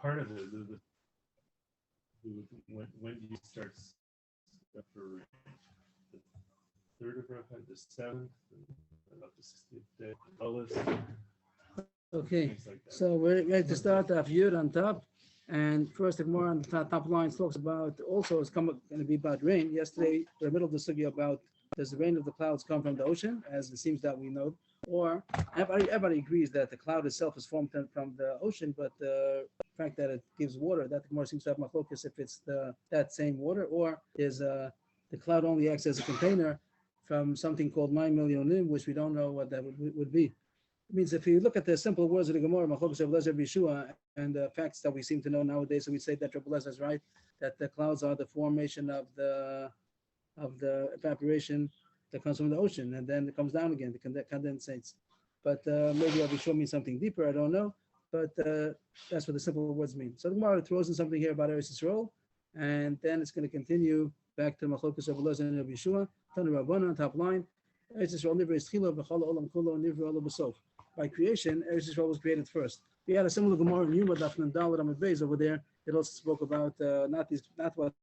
part of it, when do you start for the third of Rav, the seventh, about the 60th day, Olives, Okay, things like that. so we're ready to start off Yud on top. And first, the Gemara on the top line talks about, also it's going to be about rain. Yesterday, we're in the middle of the sugya about, does the rain of the clouds come from the ocean, as it seems that we know, or everybody agrees that the cloud itself is formed from the ocean, but the fact that it gives water, that the Gemara seems to have machlokas if it's that same water, or is the cloud only acts as a container from something called 9 millionim, which we don't know what that would be. It means if you look at the simple words of the Gemara, Machlokas Rav Eliezer Yeshua, and the facts that we seem to know nowadays, so we say that Rav Eliezer is right, that the clouds are the formation of the evaporation that comes from the ocean, and then it comes down again, the condensates. But maybe Rav Yeshua means something deeper, I don't know. But that's what the simple words mean. So the Gemara throws in something here about Eretz Yisrael, and then it's going to continue back to Machlokas Rav Eliezer and Rav Yeshua. Tanu Rabbana, top line. Eretz Yisrael nivra ischila v'chala olam kulo nivra olam b'sof. By creation, Eretz Yisrael was created first. We had a similar Gemara in Yuma Daf and Dalet Amud Beis over there. It also spoke about not what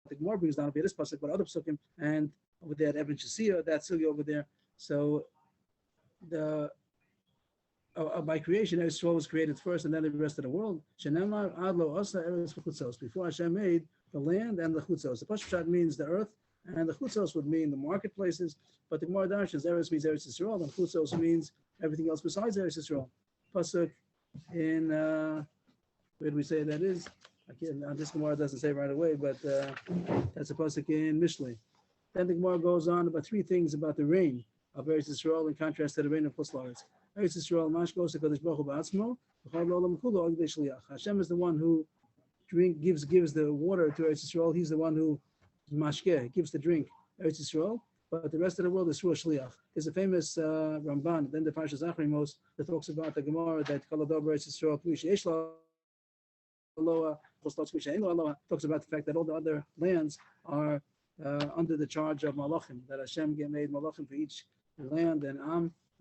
the Gemara brings down over this pasuk, but other pasukim, and over there at Eben Shasiya, that Sugya over there. So by creation, Eretz Yisrael was created first, and then the rest of the world. Shenemar adlo asa eretz v'chutzos. Before Hashem made the land and the chutzos. The pasuk means the earth, and the chutzos would mean the marketplaces. But the Gemara Darshans, Eretz means Eretz Yisrael, and chutzos means everything else besides Eretz Yisrael. Pasuk in where do we say that is? I can't. This Gemara doesn't say right away, but that's a pasuk in Mishlei. Then the Gemara goes on about three things about the rain of Eretz Yisrael in contrast to the rain of Chutz La'aretz. Eretz Yisrael, Mashkos HaKadosh Baruch Hu Ba'atzmo, V'chol Olam Kulo Al Yedei Shliach. Hashem is the one who gives the water to Eretz Yisrael. He's the one who mashkeh gives the drink Eretz Yisrael. But the rest of the world is through a shliach. There's a famous Ramban, then the Parshas Achrimos, that talks about the Gemara that Kaladob Eretz Yisrael Kvish Aloha, talks about the fact that all the other lands are under the charge of Malachim, that Hashem made Malachim for each land and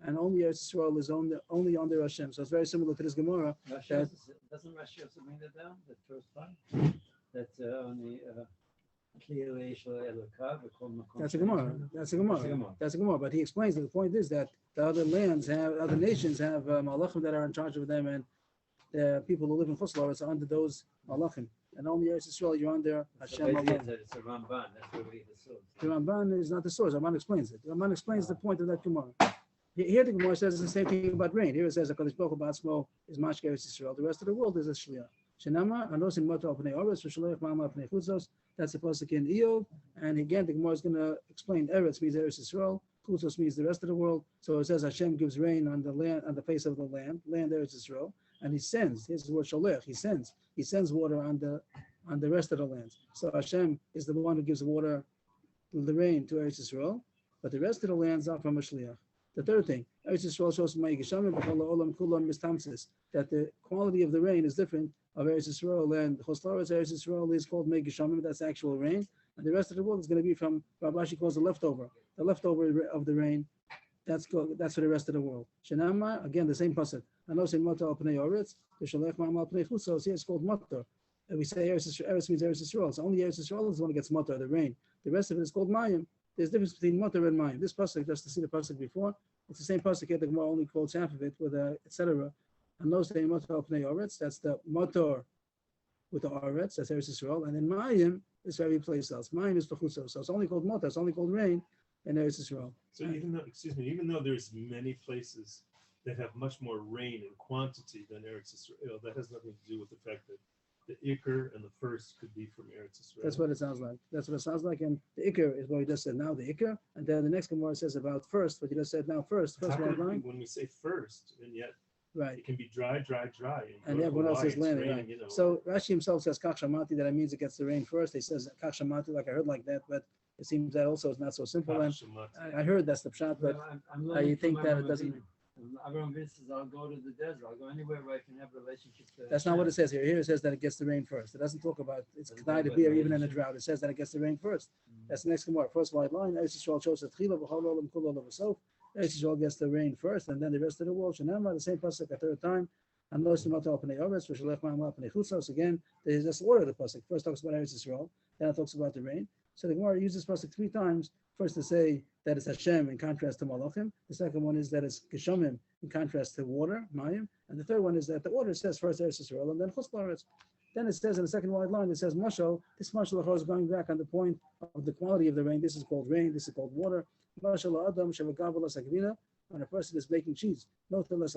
and only Eretz Yisrael is only under Hashem. So it's very similar to this Gemara. Doesn't Rashi also bring that down, the first time? That only That's a Gemara. That's a Gemara. But he explains that the point is that the other nations have malachim that are in charge of them, and the people who live in Chutz La'aretz are under those malachim. And only Eretz Yisrael, you're under Hashem alone. It's a Ramban. That's where we get the source. The Ramban is not the source. Ramban explains it. The Ramban explains the point of that Gemara. Here the Gemara says the same thing about rain. Here it says HaKadosh Baruch Hu Ba'atzmo is mashkeh Eretz Yisrael. The rest of the world is a shliach. Shenama anosim moto al pnei oretz v'sholech ma'ama al pnei chutzos. That's the pasuk in Iyov. And again, the Gemara is going to explain Eretz means Eretz Yisrael. Chutzos means the rest of the world. So it says Hashem gives rain on the land, on the face of the land Eretz Yisrael, and He sends. Here's the word sholech. He sends water on the rest of the lands. So Hashem is the one who gives the rain to Eretz Yisrael, but the rest of the lands are from a shliach. The third thing, Eretz Yisrael shows that the quality of the rain is different of Eretz Yisrael, and Chutz La'aretz Eretz Yisrael is called Mei Geshamim, that's actual rain, and the rest of the world is going to be from Rabashi calls the leftover of the rain. That's for the rest of the world. Shenama, again the same pasuk. Anosim motor al pnei oretz, v'sholech ma'am al pnei chutzos. Here it's called motor. And we say Eretz means Eretz Yisrael. So only Eretz Yisrael is the one that gets motor, the rain. The rest of it is called mayim. There's a difference between motor and mayim. This pasuk, just to see the pasuk before, it's the same pasuk here. The Gemara only quotes half of it with etc. And those say motor al pnei oretz. That's the motor with the oretz. That's Eretz Yisrael. And then mayim is for every place else. Mayim is for chutzos. So it's only called motor. It's only called rain in Eretz Yisrael. So even though there's many places that have much more rain in quantity than Eretz Yisrael, that has nothing to do with the fact that the Iker and the first could be from Eretz Yisrael. That's what it sounds like. And the Iker is what he just said now, the Iker. And then the next Gemara says about first, what he just said now, first line. When we say first, and yet right, it can be dry. And everyone else is landing, right? So Rashi himself says Kach Shamati, that means it gets the rain first. He says Kach Shamati, like I heard like that, but it seems that also is not so simple. And I heard that's the pshat, but you think that it doesn't. Avram says, I'll go to the desert. I'll go anywhere where I can have relationships. That's not what it says here. Here it says that it gets the rain first. It doesn't talk about it's kedai to be even in a drought. It says that it gets the rain first. That's the next Gemara. First white line. Eretz Yisrael shows that Chila v'chol olam kol olam v'sof. Eretz Yisrael gets the rain first, and then the rest of the world. Shenema, the same pasuk a third time. And those Again, there's this order of the pasuk. First talks about Eretz Yisrael, then it talks about the rain. So the Gemara uses pasuk 3 times. First to say that it's Hashem in contrast to Malachim. The second one is that it's Geshamim in contrast to water, Mayim. And the third one is that the order says first Eretz Yisrael and then Chutz La'aretz. Then it says in the second wide line, it says Mashal. This Mashal is going back on the point of the quality of the rain. This is called rain. This is called water. Mashal Adam Shavagavala Sakvina. When a person is making cheese, he takes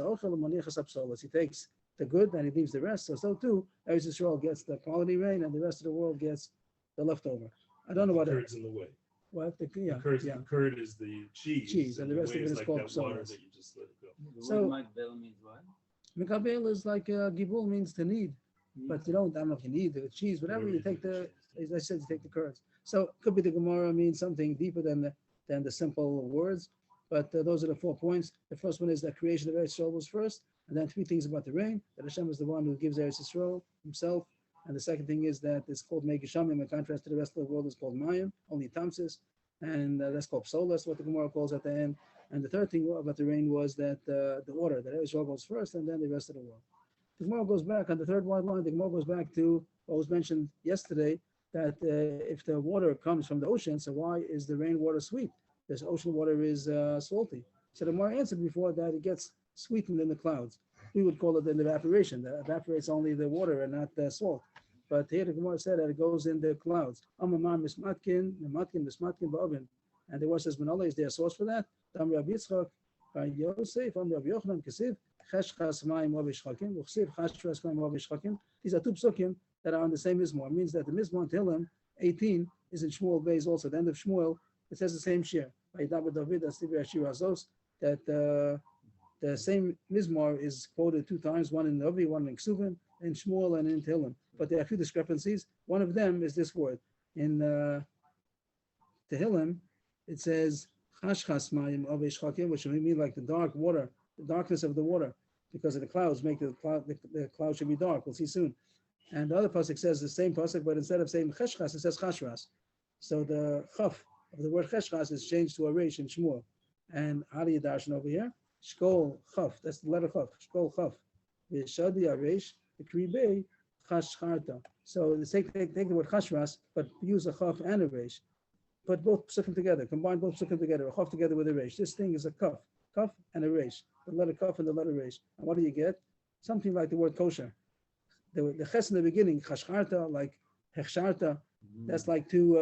the good and he leaves the rest. So too, Eretz Yisrael gets the quality rain and the rest of the world gets the leftover. I don't know what the curd's in the way. What the The curd is the cheese, and the rest of it is like called that water psolas. that you just let it go. The So- word Makbel means what? Mikabel is like Gibul means to need, but you don't. I don't know if you need the cheese, whatever you take the. As I said, you take the curds. So it could be the Gemara means something deeper than the simple words. But those are the 4 points. The first one is that creation of Eretz Yisrael was first, and then 3 things about the rain. That Hashem is the one who gives Eretz Yisrael Himself. And the second thing is that it's called Megishamim, in contrast to the rest of the world, is called Mayim, only Tamsis, and that's called Psolas, what the Gemara calls at the end. And the third thing about the rain was that the order, that Eretz Yisrael goes first, and then the rest of the world. The Gemara goes back on the third wide line. The Gemara goes back to what was mentioned yesterday, that if the water comes from the ocean, so why is the rainwater sweet? This ocean water is salty. So the Gemara answered before that it gets sweetened in the clouds. We would call it an evaporation. That evaporates only the water and not the salt. But here the Gemara said that it goes in the clouds. Amamar mismatkin, mismatkin ba'oven. And the word says, Manala, is there a source for that? Tam Rabbi Yitzchak, by Yosef, Am Rabbi Yochanan, Kesiv, Cheshchas Mayim Vavishchakim, Uchsiv, Cheshchas Mayim Vavishchakim. These are 2 psukim that are on the same Mizmor. It means that the Mizmor Tehillim 18 is in Shmuel Beis also. The end of Shmuel, it says the same shir. By David David, that the same Mizmor is quoted 2 times, one in Navi, one in Ksuvim, in Shmuel and in Tehillim. But there are a few discrepancies. One of them is this word. In Tehillim, it says Chashchas Mayim Avishchakim, which may mean like the dark water, the darkness of the water, because of the clouds make the cloud should be dark. We'll see soon. And the other pasuk says the same pasuk, but instead of saying Cheshchas, it says Chashras. So the Chaf of the word Cheshchas is changed to a Resh in Shmuel. And how do you darshan over here? Shkol Chaf, that's the letter Chaf. Shkol Chaf. V'shadi Aresh, the Kribei Chashcharta. So take the word Chashras, but use a Chaf and a Resh. Put both psukim together, combine both psukim together, a Chaf together with a Resh. This thing is a Kaf and a Resh. The letter Kaf and the letter Resh. And what do you get? Something like the word kosher. The ches in the beginning, Chashcharta, like Hechsharta, that's like 2,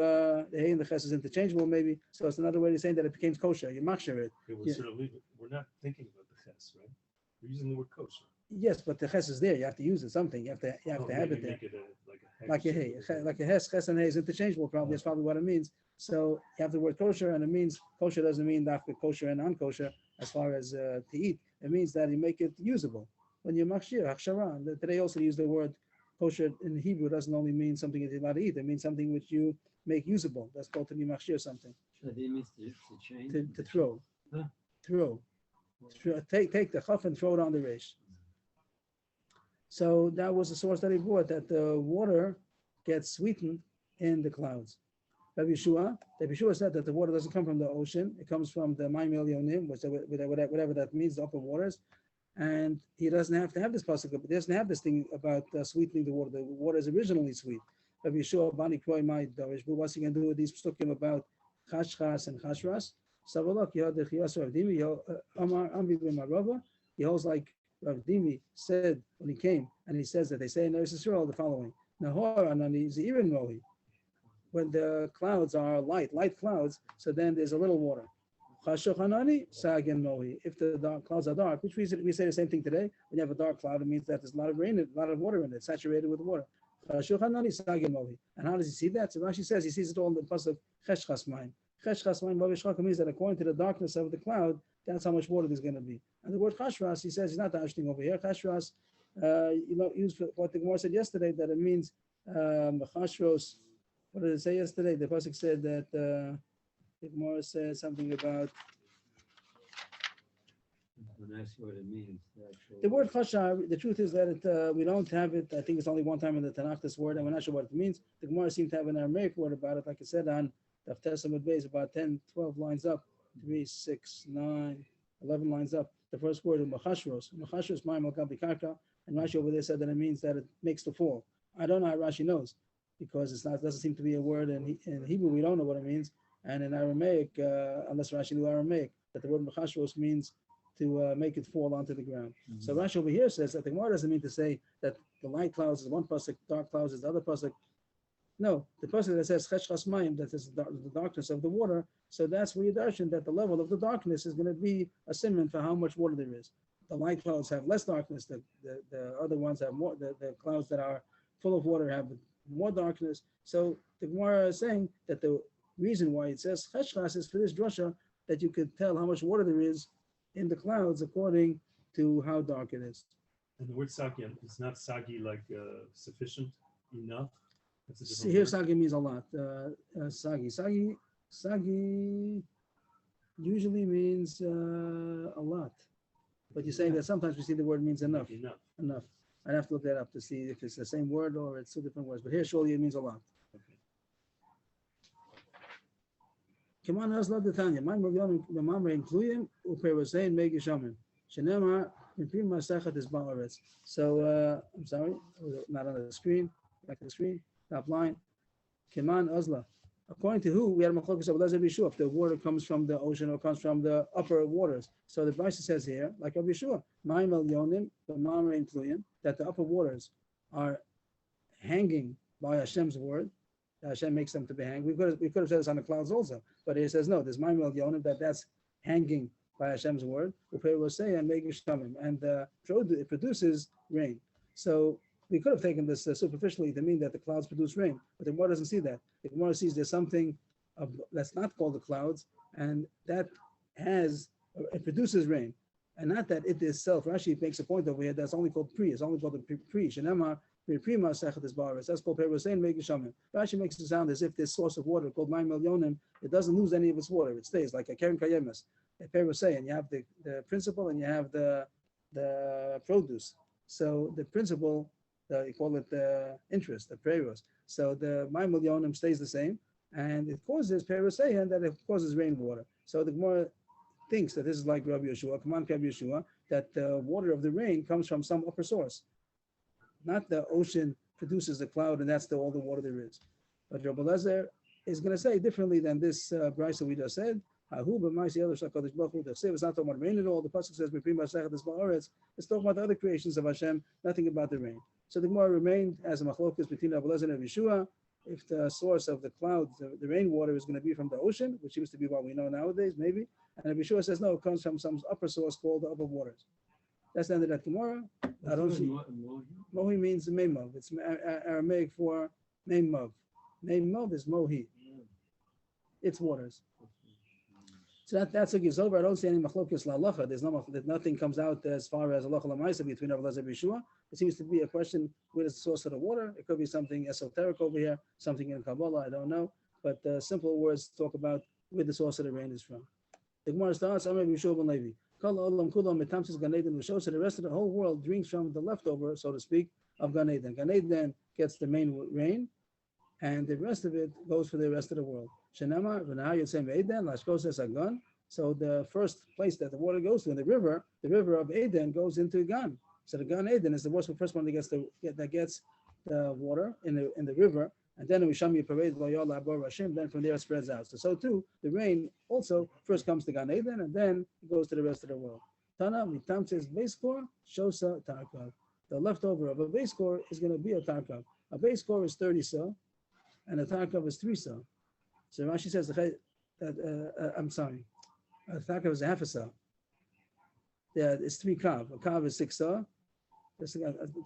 the hay and the ches is interchangeable maybe. So it's another way of saying that it became kosher. You machshir it. We're not thinking about the ches, right? We're using the word kosher. Yes, but the ches is there. You have to use it something. You have to have it there. Like a hay, like a ches and hay is interchangeable. Probably that's probably what it means. So you have the word kosher, and it means kosher doesn't mean that kosher and non-kosher as far as to eat. It means that you make it usable. When you machshir, hachshara. Today also use the word kosher in Hebrew doesn't only mean something that you're allowed to eat. It means something which you make usable. That's called to be machshir something. Shadi means to change. To throw. Huh? Throw. Take the chaf and throw it on the resh. So that was the source that he brought, that the water gets sweetened in the clouds. Rabbi Yeshua said that the water doesn't come from the ocean. It comes from the Mayim Elyonim, whatever that means, the upper waters. And he doesn't have to have this pasuk, but he doesn't have this thing about sweetening the water. The water is originally sweet. Rabbi Yeshua, Bani Kroi Mai Dorish, but what's he going to do with these psukim about Chashchas and Chashras? Savalak Yadich Yasser Avdimi, Amar Amri B'Marava. He holds like Rav Dimi said when he came, and he says that they say in Eretz Yisrael the following: Nahor Anani Zeirin Mohi. When the clouds are light clouds, so then there's a little water. Chashach Hanani Sagan Mohi. If the dark clouds are dark, which we say the same thing today. When you have a dark cloud, it means that there's a lot of rain, a lot of water in it, saturated with water. Chashach Hanani Sagan Mohi. And how does he see that? So Rashi says he sees it all in the pasuk Cheshchas Mayim. Cheshchas Mayim Vavishchakim means that according to the darkness of the cloud, that's how much water there's going to be. And the word Chashras, he says, he's not dashing over here. Chashras, used for what the Gemara said yesterday, that it means Chashros. What did it say yesterday? The pasuk said that the Gemara said something about When I ask you what it means, the word Chashar. The truth is that we don't have it. I think it's only one time in the Tanakh, this word, and we're not sure what it means. The Gemara seems to have an Aramaic word about it, like I said on the Testament base, about 10, 12 lines up, 3, 6, 9, 11 lines up. The first word is Machashros. Machashros, Ma'im al Karka. And Rashi over there said that it means that it makes the fall. I don't know how Rashi knows, because it's not, doesn't seem to be a word in Hebrew. We don't know what it means. And in Aramaic, unless Rashi knew Aramaic, that the word mechashros means to make it fall onto the ground. So Rashi over here says that the Gemara doesn't mean to say that the light clouds is one pasuk, dark clouds is the other pasuk. No, the pasuk that says cheshchas mayim, that is the darkness of the water. So that's where you darshan that the level of the darkness is going to be a simon for how much water there is. The light clouds have less darkness. The other ones have more. The clouds that are full of water have more darkness. So the Gemara is saying that the reason why it says cheshchas is for this drasha, that you could tell how much water there is in the clouds according to how dark it is. And the word sagi, it's not sagi like sufficient, enough. That's a different Here, word. sagi means a lot. Sagi usually means a lot. But you're saying that sometimes we see the word means enough. Enough. Enough. I'd have to look that up to see if it's the same word or it's two different words. But here, surely it means a lot. Come on, let's love the Tanya. My Morgan, the Mamre including Uperosain Megishaman. Shenema, repeat my sechat is Balaretz. So, I'm sorry, not on the screen. Back to the screen, top line. Keman Uzla. According to who, we had a machlokas of Lezer Bishua, if the water comes from the ocean or comes from the upper waters. So the Brisa says here, like Rabbi Yeshua, Ma'im Elyonim, the Mamre including, that the upper waters are hanging by Hashem's word. Hashem makes them to be hanging. We could have said this on the clouds also, but he says no. There's Ma'im Elyonim that's hanging by Hashem's word. And it produces rain. So we could have taken this superficially to mean that the clouds produce rain, but the Gemara doesn't see that. The Gemara sees there's something that's not called the clouds, and that it produces rain, and not that it itself. Rashi makes a point over here that's only called pri. It's only called the pri. Shenema prima sechet is baris. That's called perosein megishamim. Rashi makes it sound as if this source of water called Ma'im Elyonim, it doesn't lose any of its water. It stays like a keren kayemes, a perosein. You have the principle and you have the produce. So the principle, you call it the interest, the peros. So the Ma'im Elyonim stays the same, and it causes perosein, that it causes rainwater. So the Gemara thinks that this is like Rabbi Yeshua, come on, Rabbi Yeshua, that the water of the rain comes from some upper source. Not the ocean produces the cloud, and that's all the water there is. But Rabbi Lezer is going to say differently than this Brisa we just said. It's not talking about rain at all. The pasuk says, it's talking about the other creations of Hashem, nothing about the rain. So the Gemara remained as a machlokas between Rabbi Lezer and Rabbi Yeshua. If the source of the clouds, the rainwater, is going to be from the ocean, which seems to be what we know nowadays, maybe. And Rabbi Yeshua says, no, it comes from some upper source called the upper waters. That's the end of that Gemara. I don't see. Mohi means Meimov. It's Aramaic for Meimov. Meimov is Mohi. It's waters. So that's a over. I don't see any machlokas la'alacha. There's nothing comes out as far as halacha l'maisa between Rabbi Lezer and Yeshua. It seems to be a question: where is the source of the water? It could be something esoteric over here, something in Kabbalah. I don't know. But simple words talk about where the source of the rain is from. The Gemara starts. I'm Rabbi Yeshua ben Levi. So the rest of the whole world drinks from the leftover, so to speak, of Gan Eden. Gan Eden gets the main rain, and the rest of it goes for the rest of the world. So the first place that the water goes to in the river of Eden goes into Gan. So the Gan Eden is the first one that gets the water in the river, and then then from there it spreads out. So too, the rain also first comes to Gan Eden, and then it goes to the rest of the world. Tana mitam says base core shosa tarkav. The leftover of a base core is going to be a tarkav. A base core is 30 sa, and a tarkav is 3 sa. So Rashi says that I'm sorry, a tarkav is a half a sa. Yeah, it's 3 kav. A kav is 6 sa. Just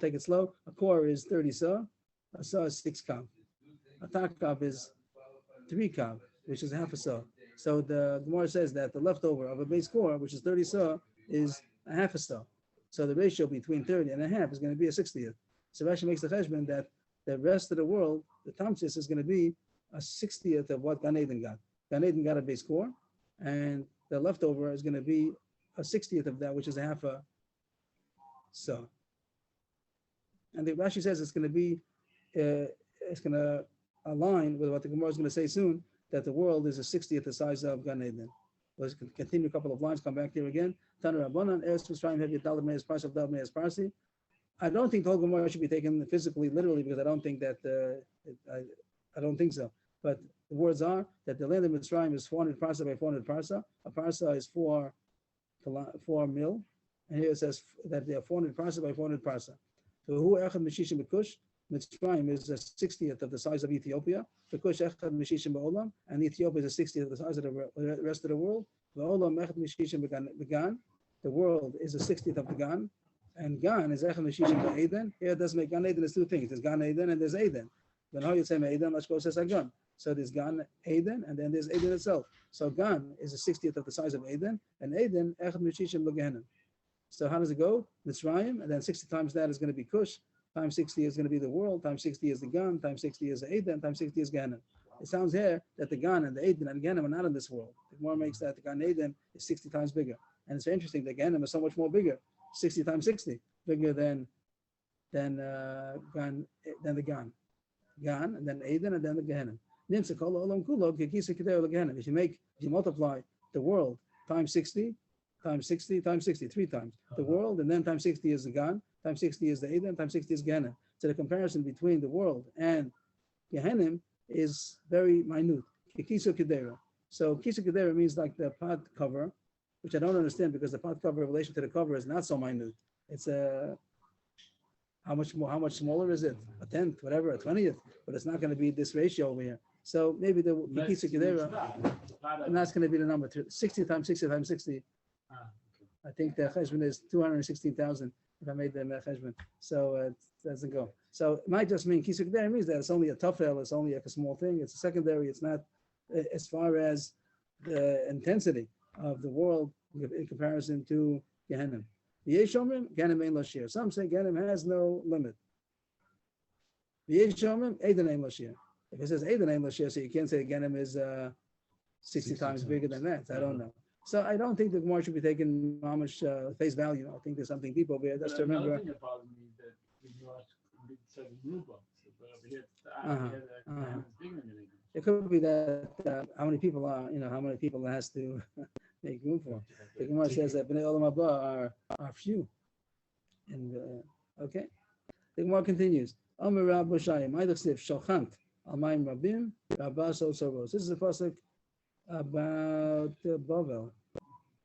take it slow. A core is 30 sa. A sa is 6 kav. A tarkav is 3 kav, which is half a sa. So the Gemara says that the leftover of a base core, which is 30 sa, is a half a sa. So the ratio between 30 and a half is going to be a 60th. So Rashi makes the cheshbon that the rest of the world, the tamsis, is going to be a 60th of what Gan Eden got. Gan Eden got a base core, and the leftover is going to be a 60th of that, which is a half a sa. And the Rashi says it's going to be, it's going to align with what the Gemara is going to say soon, that the world is a 60th the size of Gan Eden. Let's continue a couple of lines, come back here again. Tana Rabbanan, Eretz Mitzrayim, have your Dalet Me'ez Parsi of Dalet Me'ez Parsi. I don't think the whole Gemara should be taken physically, literally, because I don't think that I don't think so. But the words are that the land of Mitzrayim is 400 parsa by 400 parsa. A parsa is 4 mil, and here it says that they are 400 parsa by 400 parsa. So who echad mishishim b'kush? Mitzrayim is a 60th of the size of Ethiopia. B'kush echad mishishim b'olam, and Ethiopia is a 60th of the size of the rest of the world. B'olam echad mishishim b'gan. The world is a 60th of the Gan, and Gan is echad mishishim b'Eden. Here it doesn't make Gan Eden. There's two things. There's Gan Eden and there's Eden. Then how you say Eden? Let's go says Gan. So there's Gan Eden, and then there's Eden itself. So Gan is a 60th of the size of Eden, and Eden echad mishishim b'Gehenim. So how does it go? Mitzrayim, and then 60 times that is going to be Cush, times 60 is going to be the world, times 60 is the Gan, times 60 is the Eden, times 60 is Gehenim. It sounds here that the Gan and the Eden and Gehenim are not in this world. The Gemara makes that the Gan Eden is 60 times bigger. And it's interesting, the Gehenim is so much more bigger, 60 times 60, bigger than the Gan. Gan, and then Eden, and then the Gehenim. If you multiply the world times 60, times 60, times 60, 3 times. The world, and then times 60 is the Gan, times 60 is the Eden, times 60 is Gehenim. So the comparison between the world and Gehenim is very minute. Kisu Kedera. So Kisu Kedera means like the pot cover, which I don't understand because the pot cover in relation to the cover is not so minute. It's how much smaller is it? A tenth, whatever, a 20th, but it's not going to be this ratio over here. So maybe the Kisu Kedera, and that's going to be the number 60 times 60 times 60. I think the cheshbon is 216,000 if I made the cheshbon. So it doesn't go. So it might just mean kisuk there means that it's only a tafel, it's only a small thing, it's a secondary, it's not as far as the intensity of the world in comparison to Gehenim. Some say Gehenim has no limit. If it says Eidan Lashir, so you can't say Gehenim is 60 times bigger than that. I don't know. So I don't think the Gemara should be taken mamish face value. I think there's something deep over here. Just to remember. Another thing that bothers me is that when you ask, it says Ruba, but over here, it's bigger than anything. It could be that how many people it has to make room for. The Gemara says that Bnei Olam Haba are few. And okay, the Gemara continues. Amar Rab Boshayim, Aydachsif Shochant Almayim Rabim Rabas Osoros. This is a pasuk about Bavel.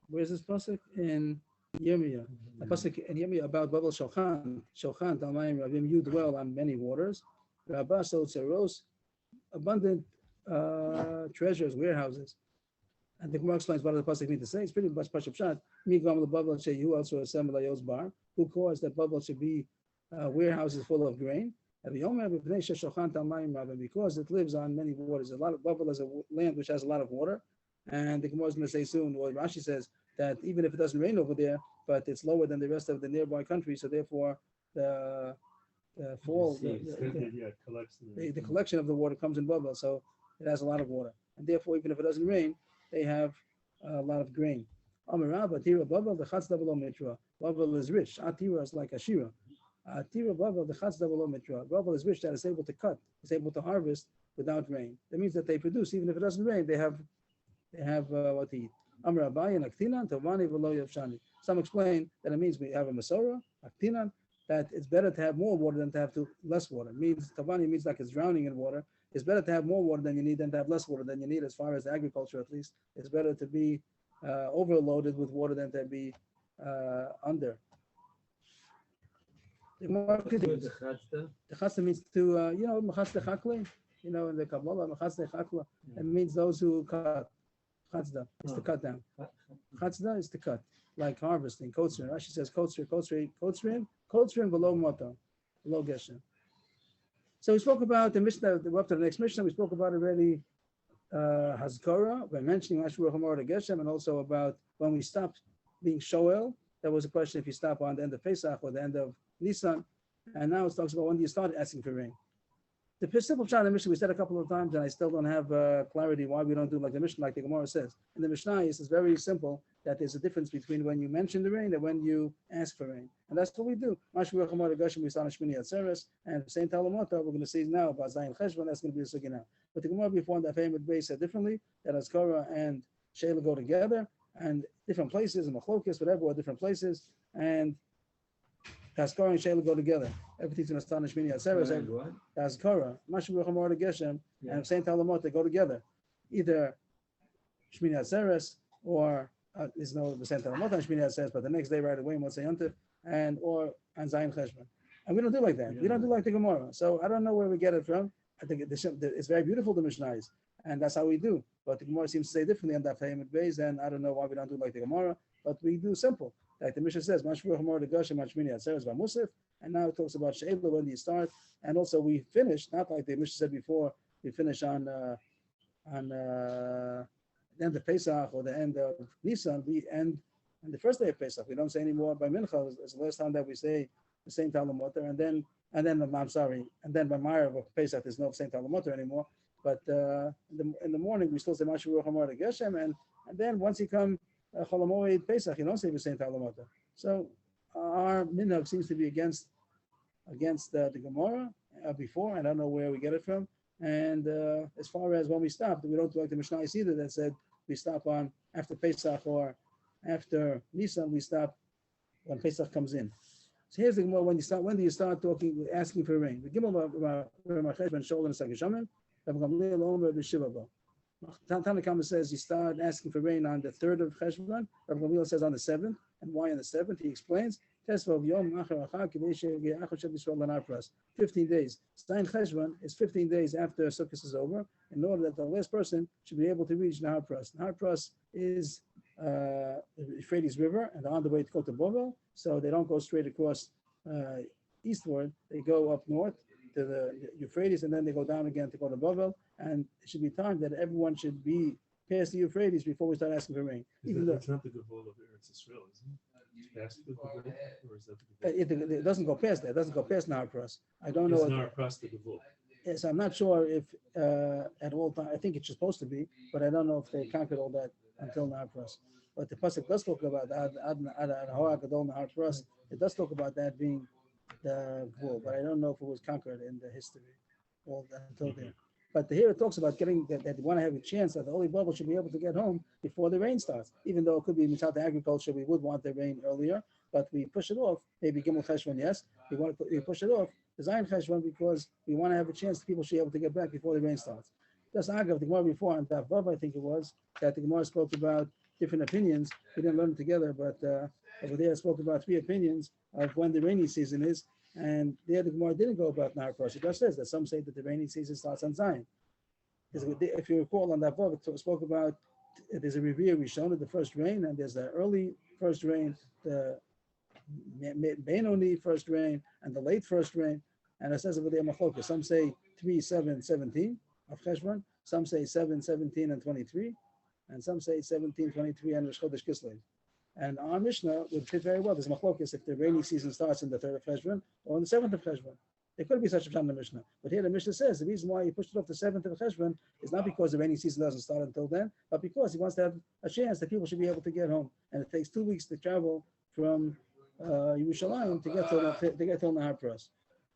Where's this pasuk? In Yirmiyah. A pasuk in Yirmiyah about Bavel Shochant Almayim Rabim. You dwell on many waters. Rabas Osoros, abundant treasures, warehouses. And the Gemara explains what the pasuk means to say. It's pretty much Pashup Shat. Migam leBavel sheyu also assemble Ayos bar. Who caused that Bavel should be warehouses full of grain? Because it lives on many waters. A lot of Bavel is a land which has a lot of water. And the Gemara is going to say soon, well, Rashi says that even if it doesn't rain over there, but it's lower than the rest of the nearby country, so therefore the fall, the collection of the water comes in Bavel, so it has a lot of water. And therefore, even if it doesn't rain, they have a lot of grain. Bavel is rich. Atira is like Ashira. Atira Bavel, the Chatz Davel Mitra. Bavel is rich that is able to cut, is able to harvest without rain. That means that they produce, even if it doesn't rain, they have what to eat. Amar Abaye Aktinan Tovani V'lo Yavshani. Some explain that it means we have a Masorah, Aktinan, that it's better to have more water than to have less water. It means Tovani means like it's drowning in water. It's better to have more water than you need than to have less water than you need, as far as agriculture at least. It's better to be overloaded with water than to be under. The Chatzda means to, Mechatze Chakle, in the Kabbalah, Mechatze Chakla. It means those who cut. Chatzda is to cut down. Chatzda is to cut, like harvesting. Kotzrin. Rashi says Kotzrin below Mata, below Geshem. So we spoke about the Mishnah, we're up to the next Mishnah. We spoke about already Hazkara by mentioning Ashur Hamor to Geshem, and also about when we stop being Shoel. That was a question if you stop on the end of Pesach or the end of Nisan. And now it talks about when do you start asking for rain. The simple pshat in the Mishnah we said a couple of times, and I still don't have clarity why we don't do like the Mishnah, like the Gemara says. In the Mishnah, it's very simple that there's a difference between when you mention the rain and when you ask for rain. And that's what we do. Mashur Hamor to Geshem, we start on Shmini Atzeres, and Saint Talamota, we're going to see now about Zayin Cheshvan, that's going to be a sugi now. But the Gemara before on the famous base said differently, that Azkara and Sheila go together, and different places, and Machlokes, whatever, or different places, and Kaskara and Shayla go together. Everything's going to start in Shmini Atzeres. And what? Kaskara, Mashiach Hamor Geshem, Yeah. and Saint Talamot, they go together. Either Shmini Atzeres or there's no the Saint Talamot on Shmini Atzeres, but the next day right away, Motzei Yontif, and or on Zayin Cheshvan. And we don't do like that. We don't do like the Gemara. So I don't know where we get it from. I think it's very beautiful, the Mishnah is, and that's how we do. But the Gemara seems to say differently on that Hayim Beis, and I don't know why we don't do like the Gemara, but we do simple. Like the Mishnah says, Mashvuach Gemara the Goshen, Mashmini Atzeres Musaf, and now it talks about She'ela, when do you start? And also we finish, not like the Mishnah said before, we finish on the end of Pesach or the end of Nisan, we end on the first day of Pesach. We don't say anymore by Mincha. It's the last time that we say the same Talamoter, and then by Meyer of Pesach there's no Saint Talamoter anymore. But in the morning we still say Mashiach Hamor the Geshem, and then once you come Cholamoid Pesach, you don't say the Saint Talamoter. So our minhag seems to be against the Gemara before. I don't know where we get it from. And as far as when we stop, we don't do like the Mishnah either that said we stop on after Pesach or after Nisan. We stop when Pesach comes in. So here's the Gemara: when do you start talking, asking for rain? The Gemara ben Shaul and Sakishamim, Rav Gamliel Omer b'Shivabo. Tanakama says you start asking for rain on the 3rd of Cheshvan. Rav Gamliel says on the 7th. And why on the 7th? He explains. 15 days. Zayin Cheshvan is 15 days after Sukkot is over, in order that the last person should be able to reach Nahar Pras. Nahar Pras is the Euphrates River, and they're on the way to go to Bovel, so they don't go straight across eastward. They go up north to the Euphrates, and then they go down again to go to Bovel. And it should be time that everyone should be past the Euphrates before we start asking for rain. That's not the Gevul of Eretz Yisrael, isn't it? Past the Gevul, or is that the Gevul? It doesn't go past that. It doesn't go past Nahar Pras. I don't know. Is Nahar Pras the Gevul? Yes, I'm not sure if at all time. I think it's supposed to be, but I don't know if they conquered all that until Nahar Pras. But the pasuk does talk about Nahar Pras. It does talk about that being the Gevul, but I don't know if it was conquered in the history all until there. But here it talks about getting that they want to have a chance that the Holy Bubble should be able to get home before the rain starts. Even though it could be mitzvah agriculture, we would want the rain earlier, but we push it off. Maybe Gimel Cheshvan, yes, we push it off. The Zayin Cheshvan because we want to have a chance that people should be able to get back before the rain starts. Just Agav, the Gemara before on Daf Vav, I think it was, that the Gemara spoke about different opinions. We didn't learn them together, but over there I spoke about 3 opinions of when the rainy season is. And there the Gemara didn't go about Nahar Pras. It just says that some say that the rainy season starts on Zion. If you recall on that book, it spoke about there's a review we shown of the first rain, and there's the early first rain, the Benoni first rain, and the late first rain. And it says over there Machlokas. Some say 3, 7, 17 of Cheshvan. Some say 7, 17, and 23, and some say 17, 23, and Rosh Chodesh Kislev. And our Mishnah would fit very well. There's Machlokas if the rainy season starts in the 3rd of Cheshvan or in the 7th of Cheshvan. There could be such a time in the Mishnah. But here the Mishnah says the reason why he pushed it off the 7th of Cheshvan is not because the rainy season doesn't start until then, but because he wants to have a chance that people should be able to get home. And it takes 2 weeks to travel from Yerushalayim to get to Nahar Pras.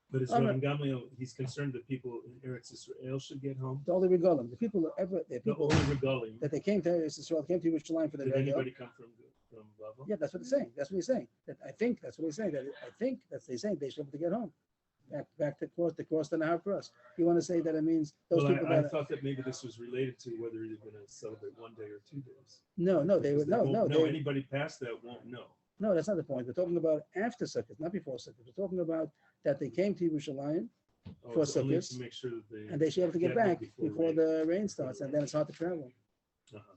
But it's Rabban Gamliel, he's concerned that people in Eretz Yisrael should get home. The only regalim, the people Only regalim. that they came to Eretz Yisrael, came to Yerushalayim for the Did regel. anybody come from Bavel? Yeah, that's what he's saying. That's what he's saying. I think that's what he's saying. I think that's what he's saying. They should be able to get home. Back to cross the Nahar Pras. You want to say that it means those people I that thought that maybe this was related to whether you're going to celebrate 1 day or 2 days. no, they would no. Anybody past that won't know. No, that's not the point. We're talking about after Sukkot, not before Sukkot. We're talking about that they came to Yerushalayim for it's only Sukkot, to make sure that and they should be able to get back before rain. the rain starts, and then it's hard to travel. Uh-huh.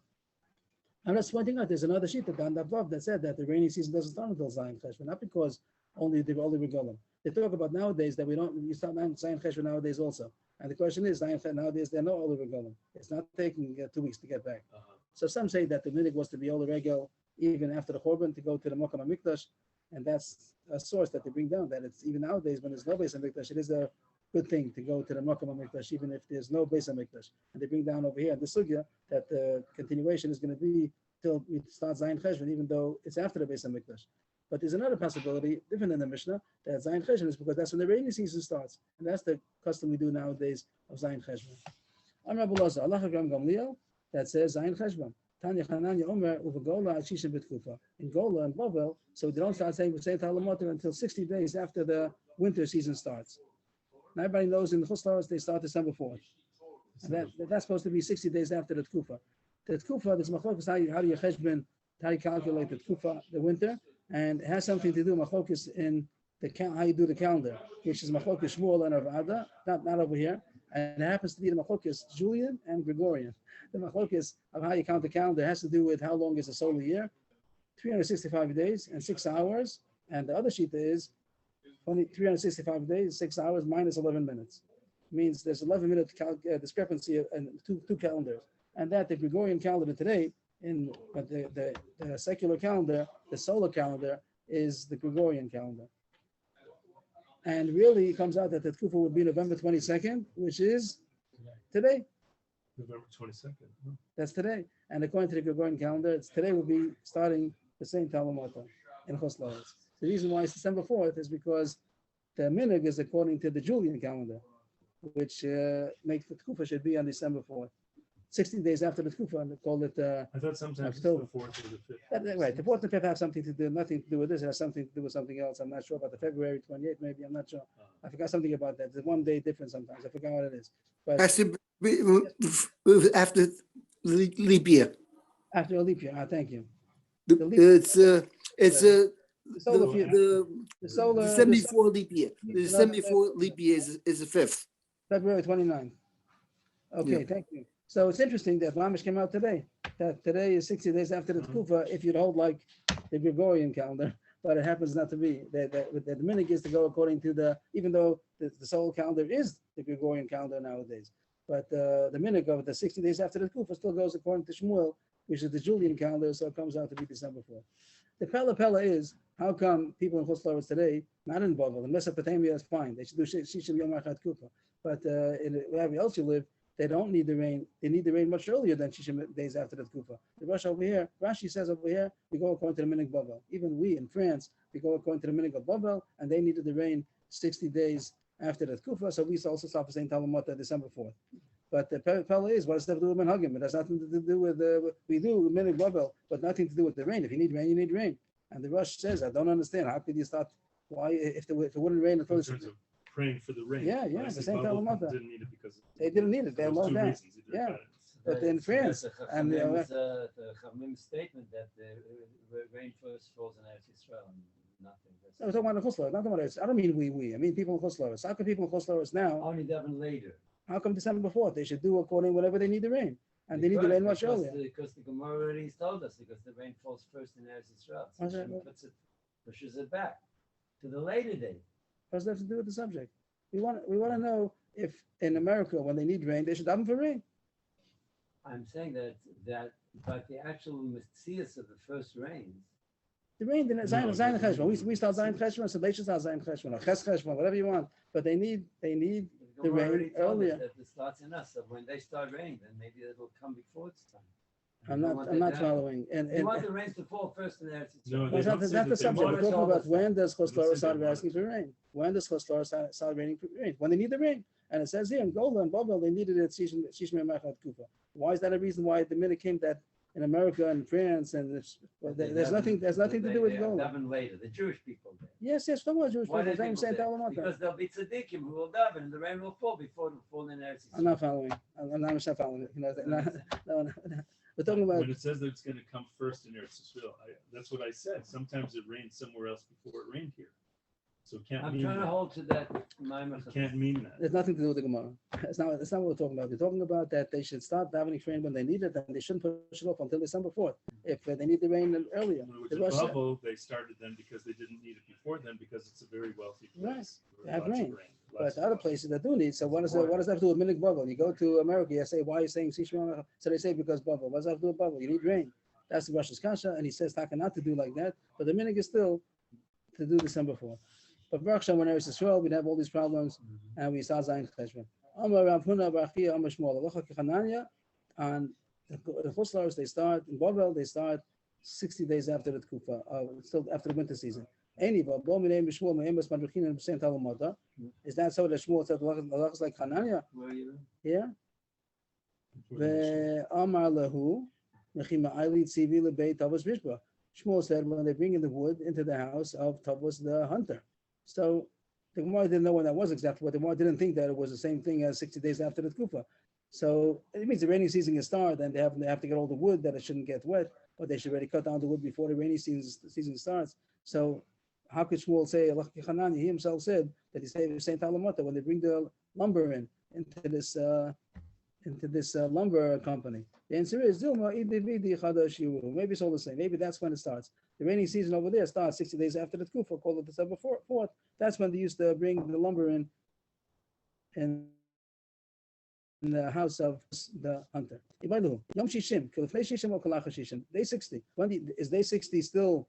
I'm just pointing out there's another sheet that on the above that said that the rainy season doesn't start until Zayin Cheshvan, not because only regalim. They talk about nowadays that you start Zayin Cheshvan nowadays also. And the question is, nowadays there are no Oli Regalim. It's not taking 2 weeks to get back. Uh-huh. So some say that the minhag was to be Oli Regel even after the Chorban to go to the Mokum HaMikdash, and that's a source that they bring down, that it's even nowadays when there's no Beis HaMikdash, it is a good thing to go to the Mokum HaMikdash even if there's no Beis HaMikdash. And they bring down over here in the Sugya that the continuation is going to be till we start Zayin Cheshvan, even though it's after the Beis HaMikdash. But there's another possibility, different than the Mishnah, that Zayin Cheshvan is because that's when the rainy season starts. And that's the custom we do nowadays of Zayin Cheshvan. I'm Rabbi Lazar, Allah Hakam Gamliel, that says Zayin Cheshvan. Tanya Chananya Omer Uvagola Ashisha Bitkufa. In Gola and Bavel, so they don't start saying V'sei Talamotim until 60 days after the winter season starts. Now everybody knows in the Chuslaros they start December 4th. And that's supposed to be 60 days after the Tkufa. The Tkufa, there's machlokas how do you cheshbon, how do you calculate the Tkufa, the winter, and it has something to do machlokas in the how you do the calendar, which is machlokas Shmuel and Rav Ada, not over here, and it happens to be the machlokas Julian and Gregorian. The machlokas of how you count the calendar has to do with how long is a solar year, 365 days and 6 hours, and the other sheet is only 365 days, 6 hours minus 11 minutes. Means there's 11-minute discrepancy in two calendars, and that the Gregorian calendar today, but the secular calendar, the solar calendar, is the Gregorian calendar. And really, it comes out that the Tkufa would be November 22nd, which is today. November 22nd. That's today. And according to the Gregorian calendar, it's today will be starting the same Talamata in Choslaos. The reason why it's December 4th is because the minig is according to the Julian calendar, which makes the Tkufa should be on December 4th. 60 days after the Tkufa, and they call it I thought sometimes it's the October. 4th or the 5th. right. The 4th and 5th have something to do, nothing to do with this. It has something to do with something else. I'm not sure about the February 28th, maybe. I'm not sure. I forgot something about that. There's 1 day difference sometimes. I forgot what it is. But Has to be after leap year. after a leap year, thank you. It's The solar, the solar 74 leap year. The 74 leap year is the 5th. February 29th. Okay, Yeah. thank you. So it's interesting that Mamish came out today. That today is 60 days after the Tkufa, if you'd hold like the Gregorian calendar, but it happens not to be. The minig is to go according to even though the solar calendar is the Gregorian calendar nowadays. But the minig of the 60 days after the Tkufa still goes according to Shmuel, which is the Julian calendar, so it comes out to be December 4th. The Pella is, how come people in Chutzlaritz today, not in Bavel, in Mesopotamia is fine, they should do Shishim Yom Echad Kufa, but wherever else you live, they don't need the rain. They need the rain much earlier than Shishim days after the Kufa. The Rosh over here, Rashi says over here, we go according to the Minig Bavel. Even we in France, we go according to the Minig of Bavel, and they needed the rain 60 days after the Kufa, so we also stop the same Talamata December 4th. But the Pella is, what does that have to do with Menhagim? It has nothing to do with, we do Minig Bavel, but nothing to do with the rain. If you need rain, you need rain. And the Rosh says, I don't understand. How could you start, why, if it wouldn't rain until In terms of praying for the rain. Yeah, Obviously, the same Bible Talamata. didn't need it because They didn't need it. They those loved two that. reasons. He didn't Yeah. got it. But in France, and the Chachamim statement that the rain first falls in Eretz Yisrael and nothing. I'm talking about the Chutzlaritz, not talking about it. I don't mean we. I mean people in Chutzlaritz. How come people in Chutzlaritz now? Only Devon later. How come December 4th? They should do according whenever they need the rain, and they need the rain much earlier. Because the Gemara already told us, because the rain falls first in Eretz Yisrael. So Okay. Hashem pushes it back to the later date. What does that have to do with the subject? We want to know if in America when they need rain they should daven for rain. I'm saying but the actual Messias of the first rains. The rain didn't Zayin Cheshvan. We start Zayin Cheshvan, so they should start Zayin Cheshvan or Ches Cheshvan, whatever you want. But they need the Gemara rain already told us earlier. that it starts in us. So when they start raining, then maybe it'll come before it's time. I'm not following. And You want the rains to fall first in Eretz No, Yisrael. they that's don't not say the that they subject. want We're it. talking about when does They Choslaritz don't say start they want asking it. for rain? When does Choslaritz start raining for rain? When they need the rain. And it says here in Gola and Bavel, they needed it at Shishim Mechad Kufa. Why is that a reason why the minute came that in America and France and there's nothing to do with Gola. Daven later, the Jewish people there. Yes, talking about Jewish Why people. do I'm people saying there? Talamata. Because there'll be tzaddikim who will daven and the rain will fall before it will fall in Eretz I'm Yisrael. not following. I'm not following it. No. We're talking about When it says that it's going to come first in Eretz Yisrael, that's what I said. Sometimes it rains somewhere else before it rained here. So it can't I'm mean trying to that. hold to that. It can't mean that. there's nothing to do with the Gemara. That's not what we're talking about. We're talking about that they should start davening for rain when they need it, and they shouldn't push it off until December 4th if they need the rain earlier. In other words, The in Rosh- Bavel, they started then because they didn't need it before then because it's a very wealthy place. They have Lots of rain. lots But of other water. places that do need. So what does that have to do with Minik Bavel? You go to America, you say, why are you saying Shishma? So they say because Bavel. What does that have to do with Bavel? You need rain. That's the Rosh Hashanah, and he says Taka not to do like that. But the Minik is still to do December 4th. But Baruch Shem, when Eretz Yisrael, we'd have all these problems, and we start Zayin Cheshvan. Amar Rav Huna Bar Chia Amar Shmuel Alocha Kechananya, and the Chutzlaritz they start in Bavel. They start 60 days after the Tkufa, still after the winter season. Anyway, is that so that Shmuel said Allah is like Hananya? Where are you? Yeah. Amar Lahu, Shmuel said when they bring in the wood into the house of Tabbas the hunter. So the Gemara didn't know when that was exactly, but the Gemara didn't think that it was the same thing as 60 days after the Tkufa. So it means the rainy season can start, and they have to get all the wood that it shouldn't get wet, but they should already cut down the wood before the rainy season starts. So how could Shmuel say, he himself said that he saved Saint Alamota when they bring the lumber into this lumber company? The answer is maybe it's all the same. Maybe that's when it starts. The rainy season over there starts 60 days after the Tkufa, called it December 4th. That's when they used to bring the lumber in the house of the hunter. Yom Shishim, day 60. Is day 60 still?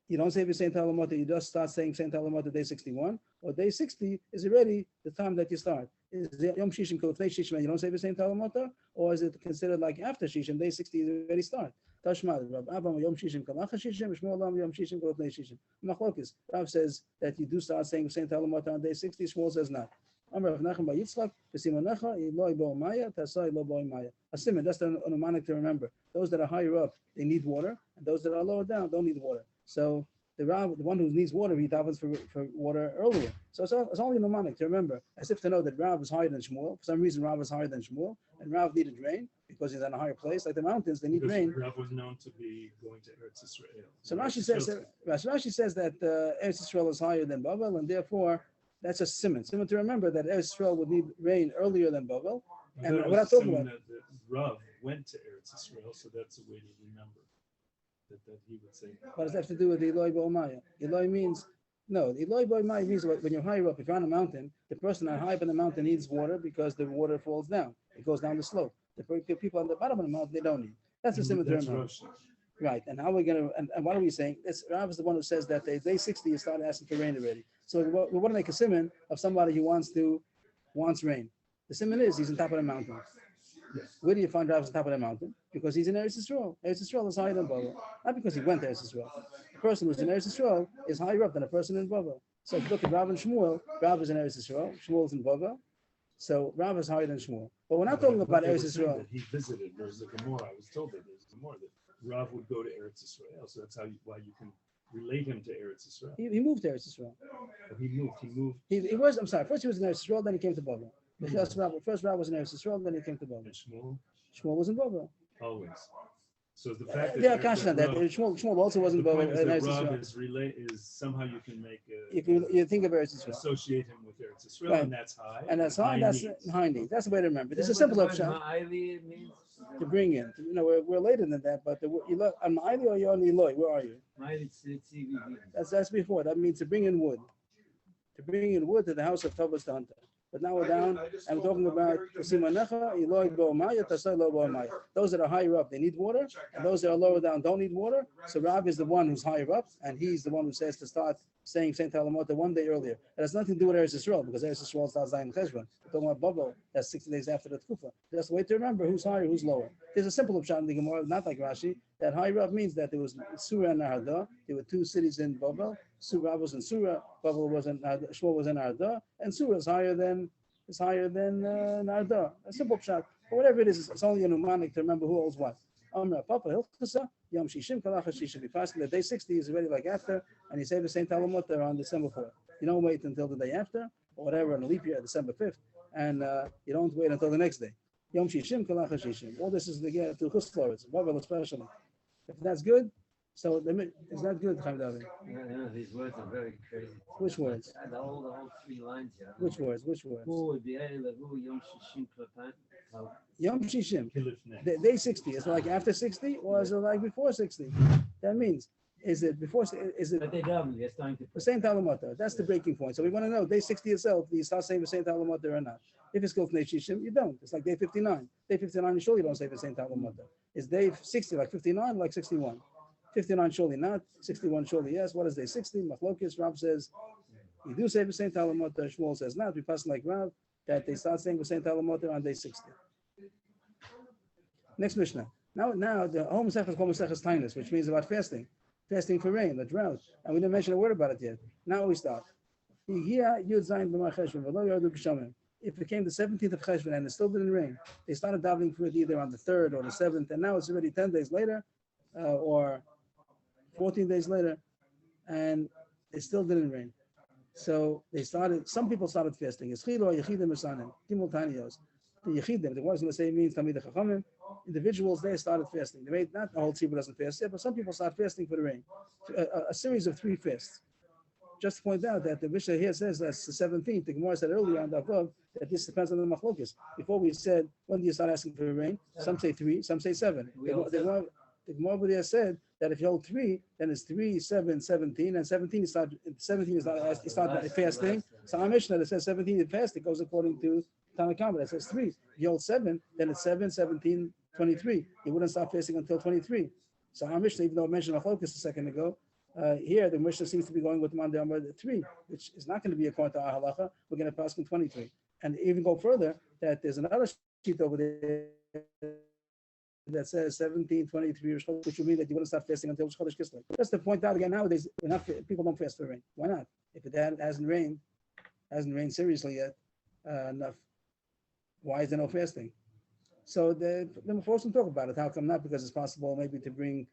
You don't say Saint Alamota, you just start saying Saint Alamota day 61, or day 60 is already the time that you start. Is it Yom Shishim, Shishim, and you don't say Saint Alamota, or is it considered like after Shishim, day 60 is already start? Tashmad, Rav Abba Yom Shishim, Kalacha Shishim, Shmuel Yom Shishim, Shishim. Machlokes. Rav says that you do start saying Saint Alamota on day 60, Shmuel says not. Amar Rav Nachman bar Yitzchak, V'simonecha, Eloi bo Maya, Tasai lo bo Maya. A simon, that's the mnemonic to remember. Those that are higher up, they need water, and those that are lower down don't need water. So the one who needs water, he davens for water earlier. So it's only a mnemonic to remember, as if to know that Rav is higher than Shmuel. For some reason, Rav is higher than Shmuel, and Rav needed rain because he's in a higher place. Like the mountains, they need Because rain. Rav was known to be going to Eretz Israel. So Rashi says that Eretz Israel is higher than Babel, and therefore that's a simon. Simon to remember that Eretz Israel would need rain earlier than Babel. And what I'm talking about, that Rav went to Eretz Israel, so that's a way to remember that he would say. what does that have to do with Eloi bo Maya? Eloi means Eloi bo Maya means when you're higher up, if you're on a mountain, the person high up in the mountain needs water because the water falls down. It goes down the slope. The people on the bottom of the mountain, they don't need. That's a simon to remember. Rosh. Right, and how are we going to, and what are we saying? Rav is the one who says that day 60 you start asking for rain already. So we want to make a simon of somebody who wants rain. The simon is he's on top of the mountain. Where do you find Rav on top of the mountain? Because he's in Eretz Yisrael. Eretz Yisrael is higher than Babel. Not because he went to Eretz Yisrael. The person who's in Eretz Yisrael is higher up than a person in Babel. So if you look at Rav and Shmuel, Rav is in Eretz Yisrael, Shmuel is in Babel. So Rav is higher than Shmuel. But we're not talking about Eretz Yisrael. He visited. There's a Gemara. I was told that there's a Gemara that Rav would go to Eretz Yisrael. So that's why you can relate him to Eretz Yisrael. He moved to Eretz Yisrael. He moved. He was, I'm sorry, first he was in Eretz Yisrael, then he came to Babel. First Rav was in Eretz Yisrael, then he came to Babel. And Shmuel Shmuel was in Babel. always. So the fact that Yeah, Kasha, that Shmuel also wasn't the Babel point is in that Eretz Rav Yisrael. is somehow you can make You think of Eretz Yisrael. associate him with Eretz Yisrael, Right. and that's high. And that's high, that's needs. high need. That's the way to remember. This is a simple option Ma'ali means to bring in. We're later than that, but you look, I'm Ma'ali or you're on Eloi, where are you? Ma'ali CVV. That's before. That means to bring in wood. To bring in wood to the house of Tabbas the hunter. But now we're down, I'm talking about Simanecha, Eloi Bo Maya, Tasai Lo Bo Maya. Those that are higher up, they need water, and those that are lower down don't need water. So Rav is the one who's higher up, and he's the one who says to start saying Saint Alamota one day earlier. It has nothing to do with Eretz Yisrael, because Eretz Yisrael starts Zion Cheshvan. We're talking about Babel, that's 60 days after the Tkufa. Just wait to remember who's higher, who's lower. There's a simple option in the Gemara, not like Rashi, that higher up means that there was Surah and Narada. There were two cities in Babel. Rav was in Surah, Babel was in Shmuel was in Narada, and Surah is higher than Narada. A simple shot. But whatever it is, it's only a mnemonic to remember who holds what. Amra Papa Hilchasa, Yom Shishim Kalacha Shishim. Be fasting the day 60 is already like after, and you say the Saint Alamota on December 4th. You don't wait until the day after, or whatever, on a leap year, December 5th, and you don't wait until the next day. Yom Shishim Kalacha Shishim. All this is to get to Chusflores, Babel especially. If that's good, so is that good, Chaim David? These words are very crazy. Which words? The whole 3 lines here. Which words? Who would be able to Yom Shishim Klapan? Yom Shishim. Kilif next. Day 60. Is it like after 60 or is it like before 60? That means, is it before, is it But they don't. They're starting to the Saint Alamota? That's the breaking point. So we want to know, day 60 itself, do you start saying the Saint Alamota or not? If it's Kilif Shishim, you don't. It's like day 59. Day 59, you surely don't say the Saint Alamota. Is day 60 like 59 or like 61? 59 surely not, 61 surely yes. What is day 60? Machlokes, Rav says, you do say the Saint Alamota, Shmuel says not. We pass like Rav, that they start saying the Saint Alamota on day 60. Next Mishnah. Now the home Masechah is called Masechah Tainus, which means about fasting for rain, the drought. And we didn't mention a word about it yet. Now we start. If it came the 17th of Cheshvan and it still didn't rain, they started davening for it either on the 3rd or the 7th, and now it's already 10 days later or 14 days later, and it still didn't rain. So some people started fasting. Yechidim Mesanim, Gimel Taniyos. The Yechidim, the ones going to say it means Talmidei Chachamim, individuals, they started fasting. They made, not the whole tzibur doesn't fast yet, but some people start fasting for the rain. A series of 3 fasts. Just to point out that the Mishnah here says that's the 17th. The Gemara said earlier on the above that this depends on the machlokes. Before we said, when do you start asking for rain? Some say 3, some say 7. The Gemara over there said that if you hold 3, then it's 3, 7, 17, and 17 you start fasting. So our Mishnah that says 17 is fast, it goes according to Tanakh that says 3. If you hold 7, then it's 7, 17, 23. You wouldn't start fasting until 23. So our Mishnah, even though I mentioned machlokes a second ago, here the Mishnah seems to be going with Monday Amar 3, which is not going to be according to our halacha. We're going to pass in 23, and even go further that there's another sheet over there that says 17, 23, which would mean that you wouldn't start fasting until Chodesh Kislev. Just to point out again, nowadays people don't fast for rain. Why not? If it hasn't rained seriously yet enough, why is there no fasting? So the Mephoshim talk about it. How come not? Because it's possible maybe to bring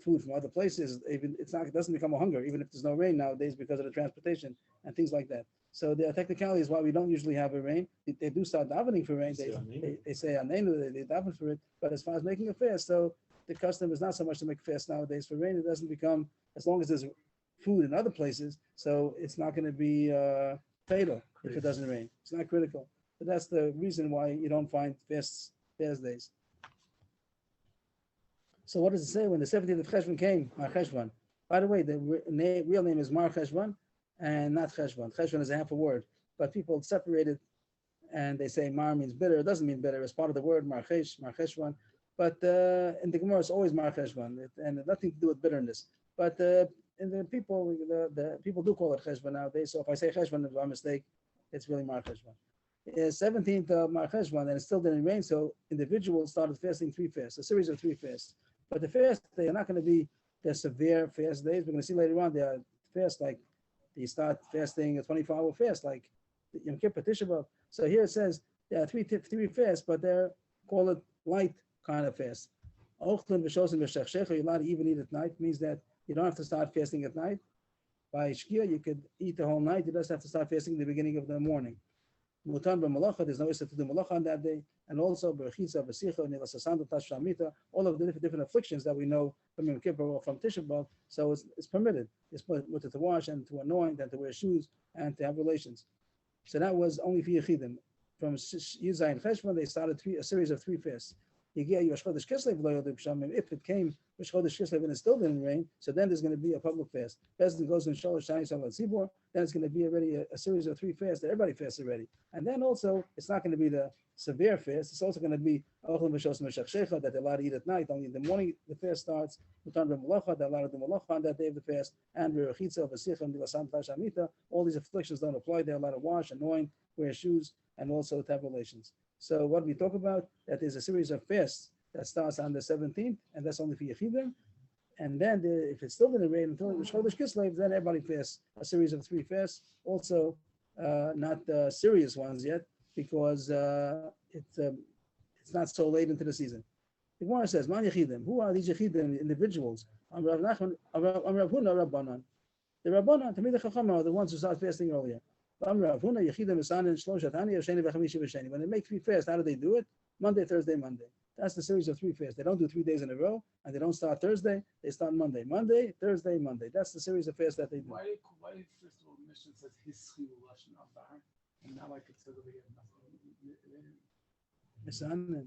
food from other places. Even it doesn't become a hunger, even if there's no rain nowadays because of the transportation and things like that. So the technicality is why we don't usually have a rain. They do start davening for rain. They say Anenu, they daven for it. But as far as making a fast, so the custom is not so much to make a fast nowadays for rain. It doesn't become, as long as there's food in other places, so it's not going to be fatal if it doesn't rain. It's not critical. But that's the reason why you don't find fast days. So what does it say when the 17th of Cheshvan came? Mar Cheshvan. By the way, the real name is Mar Cheshvan and not Cheshvan. Cheshvan is a half a word, but people separate it and they say Mar means bitter. It doesn't mean bitter. It's part of the word Mar Cheshvan. But in the Gemara, it's always Mar Cheshvan, and nothing to do with bitterness. But in the people do call it Cheshvan nowadays. So if I say Cheshvan by mistake, it's really Mar Cheshvan. 17th of Mar Cheshvan, and it still didn't rain, so individuals started fasting 3 fasts, a series of 3 fasts. But the fast, they are not going to be the severe fast days. We're going to see later on, they are fast like you start fasting a 24-hour fast, like Yom Kippur, Tisha B'Av. So here it says there are 3 fasts, but they're call it light kind of fast. Ochlin v'shosim v'shechshecha, you're allowed to even eat at night, means that you don't have to start fasting at night. By Shkia, you could eat the whole night. You just have to start fasting in the beginning of the morning. Mutan b'malacha, there's no issue to do malacha on that day. And also, b'rechitza, b'sicha, nilasasanda, tashamita, all of the different afflictions that we know from Yom Kippur or from Tisha B'Av. So it's permitted. It's permitted to wash and to anoint and to wear shoes and to have relations. So that was only for Yechidim. From Yizay Cheshvan, they started a series of 3 fasts. If it came Rosh Chodesh Kislev and it still didn't rain, so then there's going to be a public fast. Bezdin goes in Shalosh Shani Salat Tzibor, then it's going to be already a series of 3 fasts that everybody fasts already. And then also, it's not going to be the severe fast, it's also going to be Ochel V'Shos Meshachshecha, that they're allowed to eat at night, only in the morning the fast starts, Mutan B'Malacha, they're allowed to do Malacha on that day of the fast, and V'Rechitza, V'Sicha, and Dilasan Tashamita, all these afflictions don't apply, they're allowed to wash, anoint, wear shoes, and also to have relations. So what we talk about, that is a series of fasts that starts on the 17th, and that's only for Yechidim. And then if it still didn't rain until Rosh Chodesh Kislev, then everybody fasts a series of 3 fasts. Also, not serious ones yet, because it's not so late into the season. The Gemara says, Man Yechidim, who are these Yechidim individuals? Am Rav Nachman, Am Rav Huna, Rabbanan. The Rabbanan, Talmidei Chacham, are the ones who started fasting earlier. When they make 3 fasts, how do they do it? Monday, Thursday, Monday. That's the series of 3 fasts. They don't do 3 days in a row, and they don't start Thursday. They start Monday. Monday, Thursday, Monday. That's the series of fasts that they do. Why first of all, the mission says Hischi Lashon Abar, and not like it says over here. Misanan.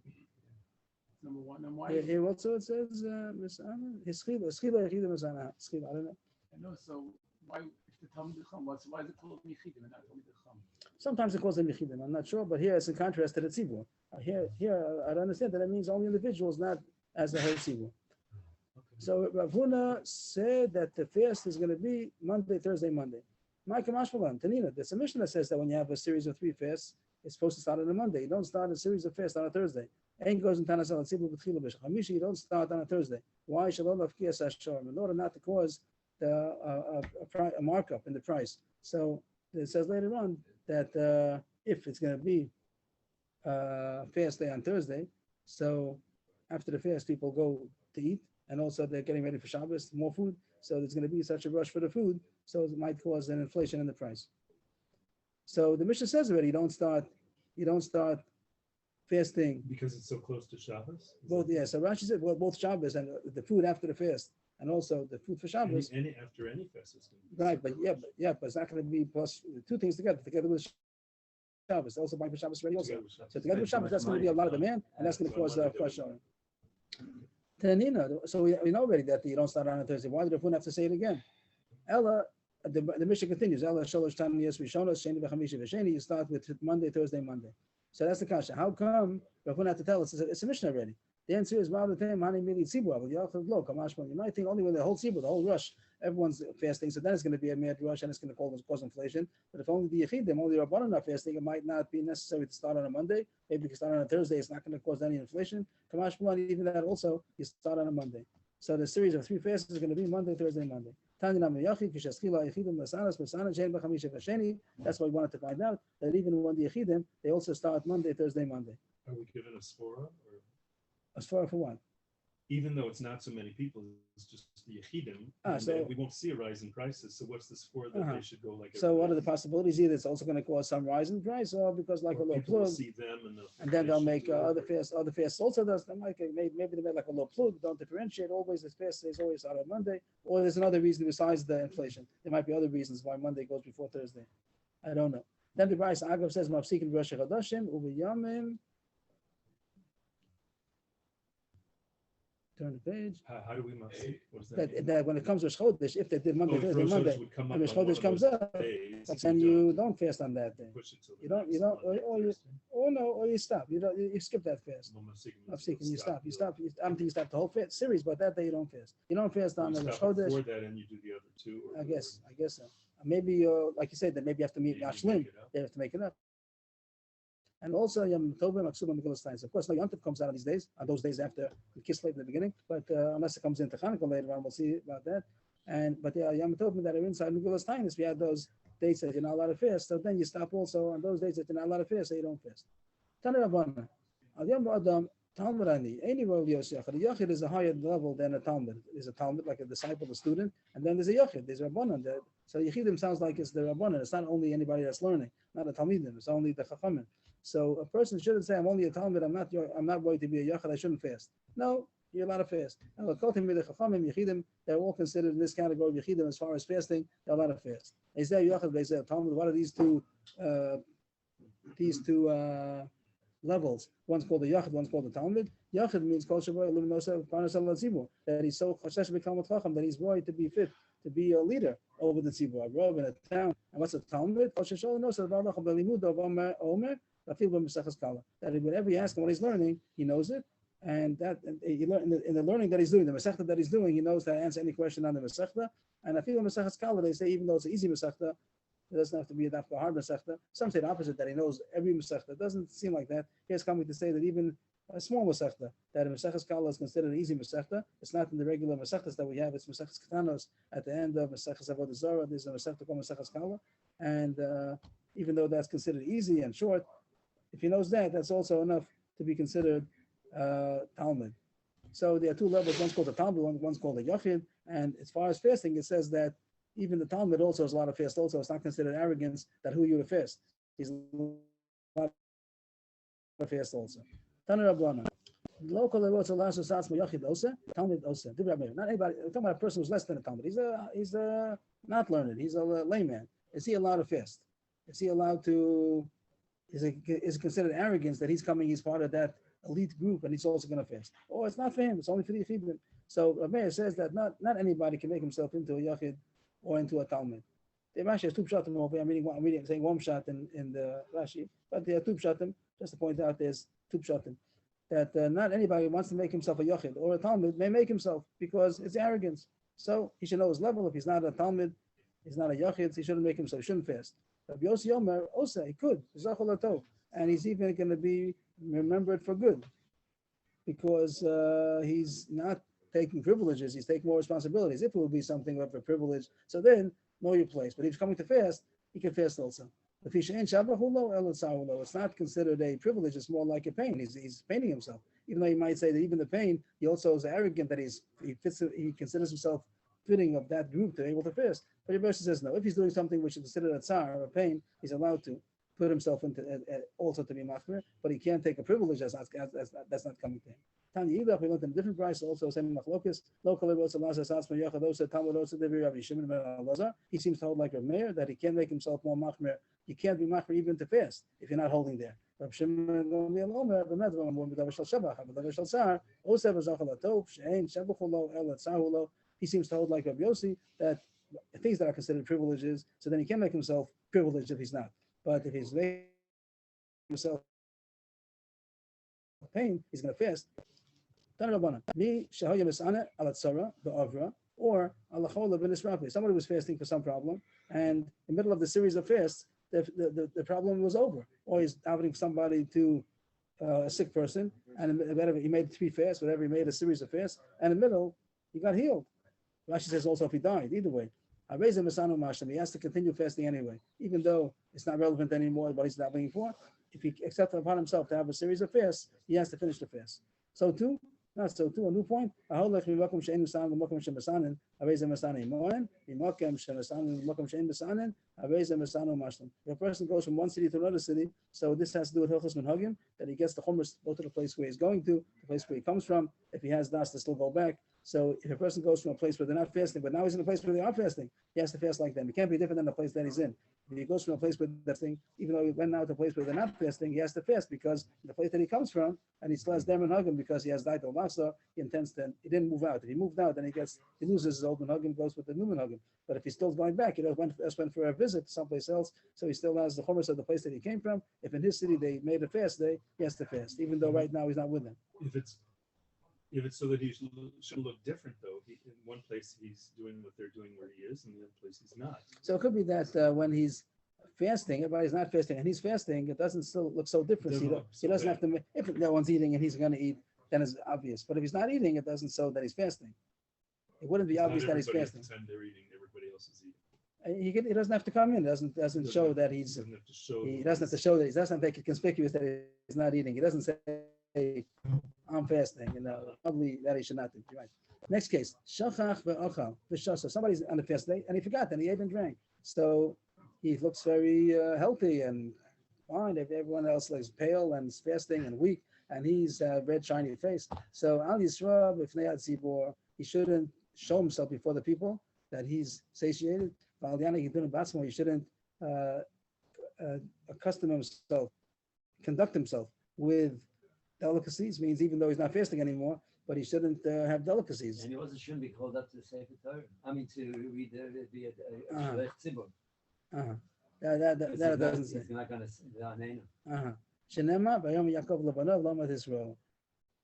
Number 1. And why? Here also it says Misanan. Hischila Yechidim Misana. Hischila. I don't know. I know. So why? The Talmidei Chacham, why is it called Yechidim and not Talmidei Chacham? Sometimes it calls them Yechidim. I'm not sure, but here it's in contrast to the Tzibur. Here I understand that it means only individuals, not as the whole Tzibur. So Rav Huna said that the fast is going to be Monday, Thursday, Monday. Ma'akim Ashmalan, Tanina, there's a Mishnah that says that when you have a series of 3 fasts, it's supposed to start on a Monday. You don't start a series of fasts on a Thursday. Ein goes in Tanasal and Tzibur b'tchila b'shachamishi. You don't start on a Thursday. Why? Shalom avkiyas hashorim, in order not to cause a markup in the price. So it says later on that if it's going to be fast day on Thursday, so after the fast, people go to eat, and also they're getting ready for Shabbos, more food. So there's going to be such a rush for the food, so it might cause an inflation in the price. So the Mishnah says already, you don't start fasting. Because it's so close to Shabbos? Is Both, that- yeah. So Rashi said, well, both Shabbos and the food after the fast, and also the food for Shabbos. After any fast is gonna be Right, super but it's not going to be plus two things together with Shabbos. Also, by Shabbos already also. together with Shabbos. So together with Shabbos, that's going to be a lot of demand, and that's going to cause fresh showing. Tanina, so we know already that you don't start on a Thursday. Why did the Rafun have to say it again? Ella, the Mishnah continues. Ella Shalosh Taniyas Rishonos Sheni V'Chamishi V'Sheni. You start with Monday, Thursday, Monday. So that's the kasha. How come Rafun had to tell us? It's a Mishnah already. The answer is, you might think only when the whole tzibur, the whole rush, everyone's fasting, so then it's going to be a mad rush and it's going to cause inflation. But if only the Yechidim, only the Rabbanan are fasting, it might not be necessary to start on a Monday. Maybe you can start on a Thursday, it's not going to cause any inflation. Kamash Malani, even that also, you start on a Monday. So the series of 3 fasts is going to be Monday, Thursday, Monday. That's why we wanted to find out that even when the Yechidim, they also start Monday, Thursday, Monday. Are we given a svora? Or As far for what? even though it's not so many people, it's just the Yechidim, and so- we won't see a rise in prices. So what's the svora that Uh-huh. they should go like? So what are the everybody else? possibilities? Either it's also going to cause some rise in price, or because like a Or low people will plug, see them and then they'll they make should do other it. fasts also does. They might maybe they make like a low plug, don't differentiate. Always this fast is always out on Monday, or there's another reason besides the inflation. There might be other reasons why Monday goes before Thursday. I don't know. Then the Bryce Agav says Mafsikin Rosh Chodashim Ubiyamim. Turn the page. How do we mafsik? What does that mean? That when it comes to Rosh Chodesh, if they did Monday, Oh, if Thursday, Rosh Monday, Chodesh would come and up Rosh on one Chodesh of comes those up, days, but you then don't you don't fast on that day. push it till the you don't- next you don't- Monday, or you- Thursday. Or no, or you stop. You skip that fast. No mafsik means Mafsik, and you stop. the- I don't think you stop the whole fast series, but that day you don't fast. You don't fast on You the Rosh stop Chodesh. before that and you do the other two. Or I guess so. Maybe, like you said, that maybe you have to meet maybe you Mashlim. make it up. They have to make it up. And also, Yom Tovim, Aksum, and Megillah Stein. So of course, no Yom Tov comes out on these days, on those days after the Kislev in the beginning. But unless it comes into Chanukah later on, we'll see about that. But Yom Tovim that are inside Megillah Stein, we had those dates that you're not allowed to fast. So then you stop also on those days that you're not allowed to fast, so you don't fast. Tana Rabbana. Al Yom Adam, Talmud Ani. Any Rav Yosef. The Yachid is a higher level than a Talmud. There's a Talmud, like a disciple, a student, and then there's a Yachid. There's a Rabbanan. So Yechidim sounds like it's the Rabbanan. It's not only anybody that's learning, not a Talmidim. It's only the Chachamim. So a person shouldn't say, "I'm only a Talmud. I'm not going to be a Yachid. I shouldn't fast." No, you're allowed to fast. And the Chachamim, Yechidim, they're all considered in this category of Yechidim as far as fasting. They're allowed to fast. They say Yachid. They say Talmud. What are these two? Levels. One's called the Yachid, one's called the Talmud. Yachid means Kol Shavoi Luminosa Parnas Al Tzibur, that he's so chashesh b'Talmud Chacham that he's worried to be fit to be a leader over the Tzibur, a robe in a town. And what's a Talmud? Kol Sheshol Nosa V'Alach B'Limud of Omer Rafil B'Mesachas Kala. That whenever you ask him what he's learning, he knows it, and that he learn in the learning that he's doing, the Masechta that he's doing, he knows how to answer any question on the Masechta. And Rafil B'Mesachas Kala, they say even though it's an easy Masechta, it doesn't have to be a hard Masechta. Some say the opposite, that he knows every Masechta. It doesn't seem like that. Here's coming to say that even a small Masechta, that a Maseches Kala is considered an easy Masechta. It's not in the regular Masechtas that we have. It's Maseches Ketanos at the end of Maseches Avodah Zarah. There's a Masechta called Maseches Kala. And even though that's considered easy and short, if he knows that, that's also enough to be considered Talmud. So there are two levels. One's called the Talmud, one's called the Yachid. And as far as fasting, it says that even the Talmud also has a lot of fast. Also, it's not considered arrogance that who you to fast. He's a lot of fast also. Tana Rabbana. Local wrote a last Sats Yachid Osa, Talmud Osa. Not anybody. I'm talking about a person who's less than a Talmud. He's not learned. He's a layman. Is he allowed to fast? Is he allowed to? Is it considered arrogance that he's part of that elite group and he's also going to fast? Or it's not for him. It's only for the Yechidim. So Rameir says that not anybody can make himself into a Yachid or into a Talmud. The Rashi has two pshatim over here. I'm reading saying one pshat in the Rashi, but there are two pshatim. Just to point out, there's two pshatim. That not anybody who wants to make himself a Yachid or a Talmud may make himself because it's arrogance. So he should know his level. If he's not a Talmud, he's not a Yachid, he shouldn't make himself, he shouldn't fast. But Yossi Yomer, also, he could. And he's even going to be remembered for good because he's not taking privileges, he's taking more responsibilities. If it will be something of a privilege, so then know your place. But if he's coming to fast, he can fast also. It's not considered a privilege, it's more like a pain. He's painting himself. Even though you might say that even the pain, he also is arrogant that he considers himself fitting of that group to be able to fast. But your verse says no. If he's doing something which is considered a tsar or a pain, he's allowed to put himself into also to be machmir, but he can't take a privilege that's not coming to him. Tanya Yidach, we learned in a different price, also same machlokes. He seems to hold like a mayor that he can't make himself more machmir. You can't be machmir even to fast if you're not holding there. He seems to hold like Rabbi Yossi that things that are considered privileges, so then he can make himself privileged if he's not. But if he's making himself pain, he's going to fast. Or somebody was fasting for some problem, and in the middle of the series of fasts, the problem was over. Or he's having somebody to a sick person, and he made 3 fasts, whatever, he made a series of fasts, and in the middle, he got healed. Rashi says also if he died, either way. He has to continue fasting anyway, even though it's not relevant anymore what he's davening for. If he accepts upon himself to have a series of fasts, he has to finish the fast. So too, a new point. If a person goes from one city to another city, so this has to do with Hilchos Minhagim, that he gets the chumras go to the place where he's going to, the place where he comes from. If he has das, to still go back. So if a person goes from a place where they're not fasting, but now he's in a place where they are fasting, he has to fast like them. He can't be different than the place that he's in. If he goes from a place where they're fasting, even though he went now to a place where they're not fasting, he has to fast because the place that he comes from, and he still has them and hugim because he has died al masa, he intends to, he didn't move out. If he moved out, then he loses his old minhagim, goes with the new minhagim. But if he's still going back, he went for a visit to someplace else, so he still has the chumras of the place that he came from. If in his city they made a fast day, he has to fast, even though right now he's not with them. If it's so that he should look different, though, in one place he's doing what they're doing where he is, and the other place he's not. So it could be that when he's fasting, everybody's not fasting, and he's fasting, it doesn't still look so different. He doesn't have to, if no one's eating and he's going to eat, then it's obvious. But if he's not eating, it doesn't show that he's fasting. It wouldn't be obvious that he's fasting. At the time they're eating, everybody else is eating. He doesn't have to come in. It doesn't show that he's. He doesn't have to show that he doesn't make it conspicuous that he's not eating. He doesn't say, I'm fasting, probably that he should not do. You're right. Next case, shachach ve'achal v'shasa. Somebody's on the fast day and he forgot that he ate and drank. So he looks very healthy and fine. If everyone else looks pale and is fasting and weak, and he's red, shiny face. So al yisra b'fnei hatzibor, he shouldn't show himself before the people that he's satiated. He shouldn't accustom himself, conduct himself with delicacies. Means even though he's not fasting anymore, but he shouldn't have delicacies. And he also shouldn't be called up to the Sefer Torah. I mean, to read the Shlech Tzibur. That doesn't say. He's not going to say that. Shenema Bayom Yaakov Lebanov Lamed Israel.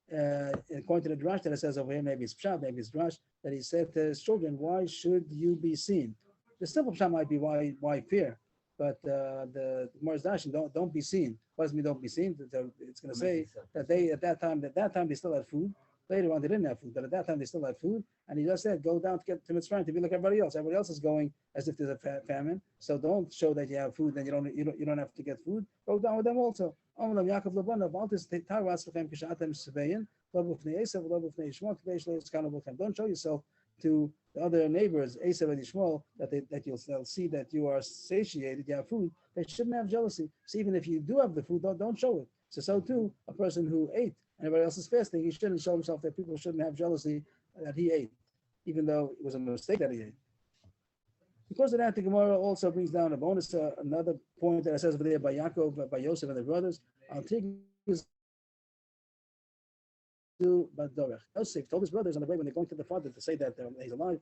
According to the drash that it says over here, maybe it's pshat, maybe it's drash, that he said to his children, "Why should you be seen?" The simple pshat might be why fear, but the Gemara's dashing, don't be seen. What does it mean don't be seen? It's going to say that they at that time they still had food. Later on they didn't have food, but at that time they still had food. And he just said, go down to get to Mitzrayim to be like everybody else. Everybody else is going as if there's a famine. So don't show that you have food, then you don't have to get food. Go down with them also. Don't show yourself to the other neighbors, Esav and Yishmael, that they'll see that you are satiated, you have food. They shouldn't have jealousy. So even if you do have the food, don't show it. So too, a person who ate and everybody else is fasting, he shouldn't show himself that people shouldn't have jealousy that he ate, even though it was a mistake that he ate. Because of that, the Gemara also brings down a bonus, another point that it says over there by Yaakov, by Yosef and the brothers. Yosef told his brothers on the way when they're going to the father to say that he's alive.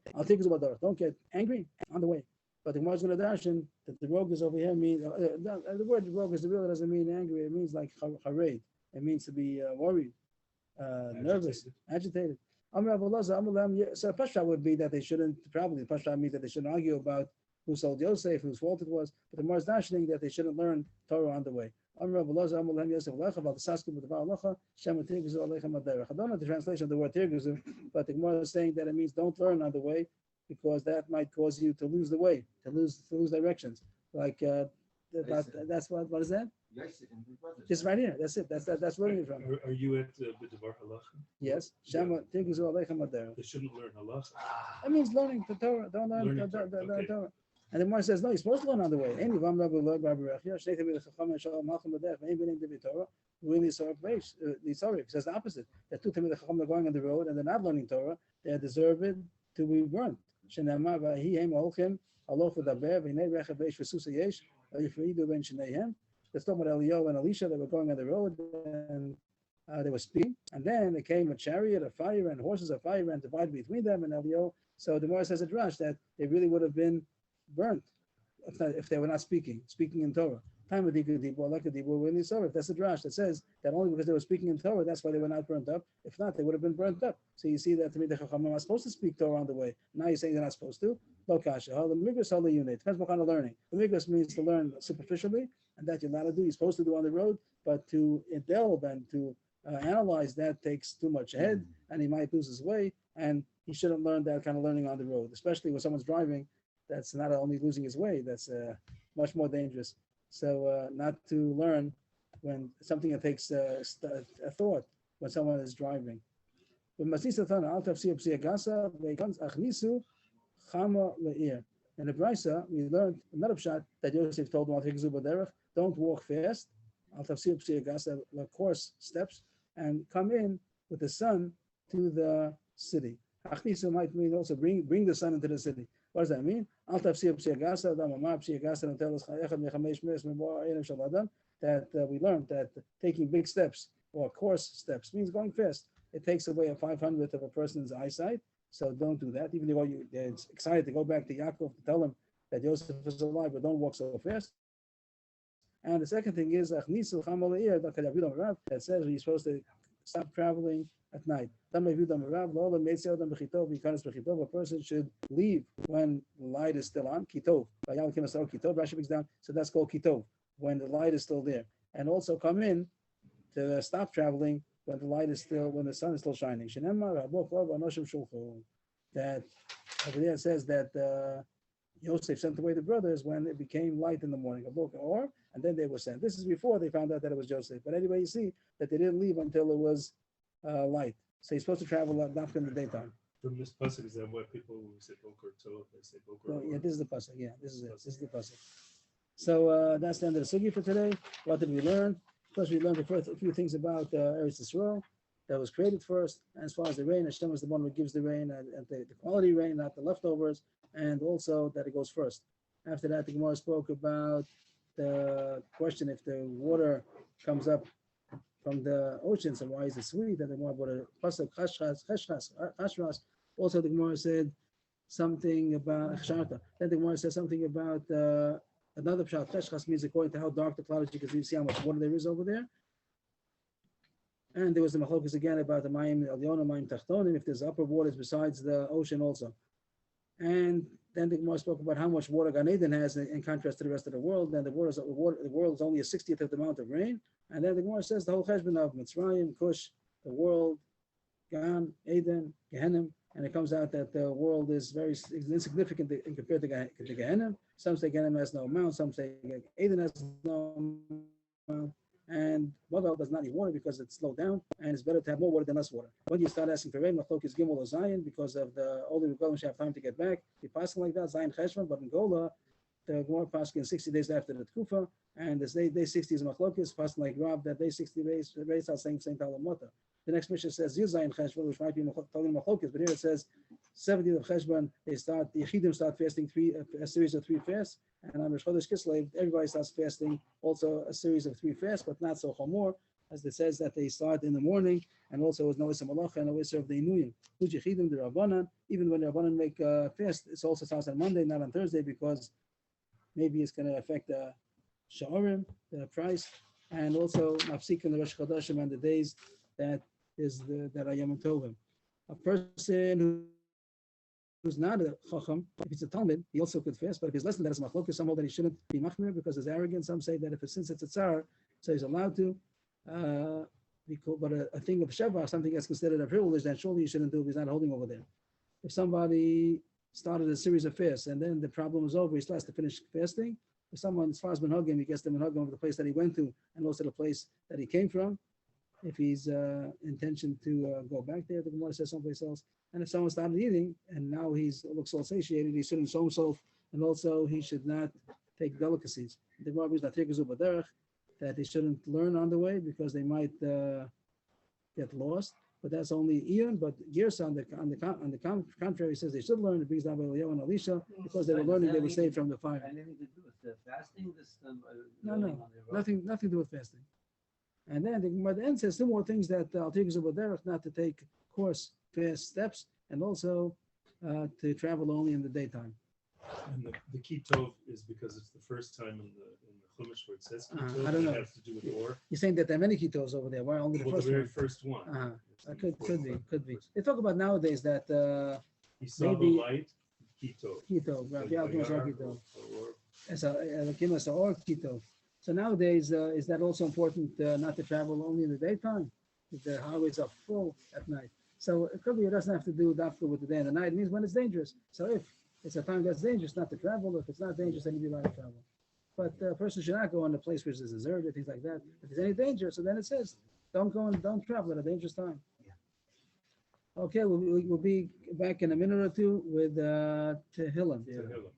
Don't get angry on the way. But the Gemara is going to dash in that the rogue is over here mean the word rogue is really doesn't mean angry. It means like hared. It means to be worried, nervous, agitated. So Pashta would be that they shouldn't, probably Pashta means that they shouldn't argue about who sold Yosef, whose fault it was. But the Gemara is dashing that they shouldn't learn Torah on the way. I don't know the translation of the word tirguzu, but the Gemara is saying that it means don't learn on the way because that might cause you to lose the way, to lose directions. Like that's what is that? Yosef and his brothers. Just right here. That's it. That's where it from. Are you at B'Devar Halacha? Yes. Shama Tiguz Aleichem Adar. They shouldn't learn Halacha. That means learning the Torah. Don't learn Learning the Torah, okay. Torah. And the Gemara says, no, you're supposed to learn on the way. Any Vam Rabbi Lord Rabbi Rechia, Shnei Tamid Chacham and Shalom Malcham B'Derech, Ve'en B'nei Divrei Torah, Really sorry, sorry. It says the opposite. That two Tamid Chacham are going on the road and they're not learning Torah. They deserve it to be burnt. Shenamar V'ahi Hem Olchem Aloch V'daber V'nei Rechav Eish V'susa Yesh V'yifridu Ben Shneihem. Let's talk about Eliyahu and Elisha. They were going on the road and they were speaking. And then there came a chariot of fire and horses of fire and divided between them and Eliyahu. So the Gemara says a drush that they really would have been burnt if they were not speaking in Torah. If that's a drush that says that only because they were speaking in Torah, that's why they were not burnt up. If not, they would have been burnt up. So you see that the Chachamim are supposed to speak Torah on the way. Now you're saying they're not supposed to. Lo kasha. The migrus the unit. Depends what kind of learning. The migrus means to learn superficially, and that you're not to do. You're supposed to do on the road, but to delve and to analyze that takes too much head, and he might lose his way, and he shouldn't learn that kind of learning on the road, especially when someone's driving. That's not only losing his way, that's much more dangerous. So not to learn when something that takes a thought when someone is driving. In the Brisa, we learned another pshat that Yosef told him, don't walk fast, of course, steps, and come in with the sun to the city. Achnisa might mean also bring the sun into the city. What does that mean? That we learned that taking big steps or coarse steps means going fast. It takes away a 500th of a person's eyesight. So don't do that. Even though you're excited to go back to Yaakov to tell him that Joseph is alive, but don't walk so fast. And the second thing is that says you're supposed to stop traveling at night. A person should leave when the light is still on. Kitov. Rashi brings down, so that's called Kitov, when the light is still there. And also come in to stop traveling when the sun is still shining. That over there it says that Yosef sent away the brothers when it became light in the morning. And then they were sent. This is before they found out that it was Joseph. But anyway, you see that they didn't leave until it was light. So you're supposed to travel not in the daytime. From this pasuk, is that why people say Boker Tov, they say Boker? No, yeah, this is the pasuk. Yeah, this is it. This is the pasuk. So that's the end of the sugi for today. What did we learn? First, we learned a few things about Eretz Yisrael that was created first. As far as the rain, Hashem is the one who gives the rain, and the quality rain, not the leftovers, and also that it goes first. After that, the Gemara spoke about the question if the water comes up from the ocean, so why is it sweet? And the Gemara brought a pasuk chashras. Also, the Gemara said something about chsharta. Then the Gemara said something about another pshat. Chashras means according to how dark the cloud is, you can see how much water there is over there. And there was the machlokas again about the mayim elyon, mayim tachtonim, if there's upper waters besides the ocean also. And then the Gemara spoke about how much water Gan Eden has in contrast to the rest of the world. Then the world is only a 60th of the amount of rain. And then the Gemara says the whole cheshbon of Mitzrayim, Cush, the world, Gan, Eden, Gehenim, and it comes out that the world is very insignificant compared to Gehenim. Some say Gehenim has no amount, some say Eden has no amount, and Bavel does not need water because it's slowed down, and it's better to have more water than less water. When you start asking for rain, Machlok is Gimel or Zion, because of the older Regalim should have time to get back. They pass like that, Zion Cheshvan, but in Gola, the Gemara passed in 60 days after the Tkufa, and this day 60 is Machlokis, passed like Rab, that day 60 days, are saying Talam Mota. The next mission says Zion Cheshvan, which might be talking Machlokis, but here it says 70th of Cheshvan, the Yechidim start fasting a series of 3 fasts, and on Rosh Chodesh Kislev, everybody starts fasting also a series of 3 fasts, but not so Chomor, as it says that they start in the morning, and also with no Issa Malacha and no Issa of the Inuyim. Huj Yechidim, the Rabbanan, even when the Rabbanan make fast, it also starts on Monday, not on Thursday, because maybe it's going to affect the Sha'arim, the price, and also Mafsik and the Rosh Chodeshim and the days that are Yom Tovim. A person who's not a Chacham, if he's a Talmud, he also could fast, but if he's less than that, it's Machlokes. Some hold that he shouldn't be Machmir because it's arrogant. Some say that since it's a Tsar, so he's allowed to. But a thing of Sheva, something that's considered a privilege, then surely he shouldn't do if he's not holding over there. If somebody started a series of fasts and then the problem is over, he still has to finish fasting, if someone, as far as Minhagim, he gets the Minhagim of the place that he went to and also the place that he came from. If he's intention to go back there, the Gemara says someplace else. And if someone started eating and now he's looks all satiated, he shouldn't show himself, and also he should not take delicacies. The Gemara is that they shouldn't learn on the way because they might get lost. But that's only Ian. But Gersa on the contrary says they should learn. It brings down by Eliyahu and Elisha because they were learning. They were saved from the fire. Anything to do with fasting? No, learning on the road? nothing to do with fasting. And then the Gemara at the end says two more things that I'll take as a derech, not to take course fast steps, and also to travel only in the daytime. And the Kitov is because it's the first time in the Chumash where it says Kitov. I don't know. It has to do with or. You're saying that there are many kitos over there. Why only the Well, first the very one? first one. That could be. They talk about nowadays that He saw the maybe- light, Kitov. keto, Rabbi Alkim saw keto, Or- as a kimasa or keto. So nowadays, is that also important not to travel only in the daytime? If the highways are full at night. So it could be it doesn't have to do after with the day and the night. It means when it's dangerous. So if it's a time that's dangerous, not to travel. If it's not dangerous, then you'd be allowed to travel. But a person should not go on a place which is deserted, things like that. If there's any danger, so then it says, don't go and don't travel at a dangerous time. Okay, we'll be back in a minute or two with Tehillim. Tehillim.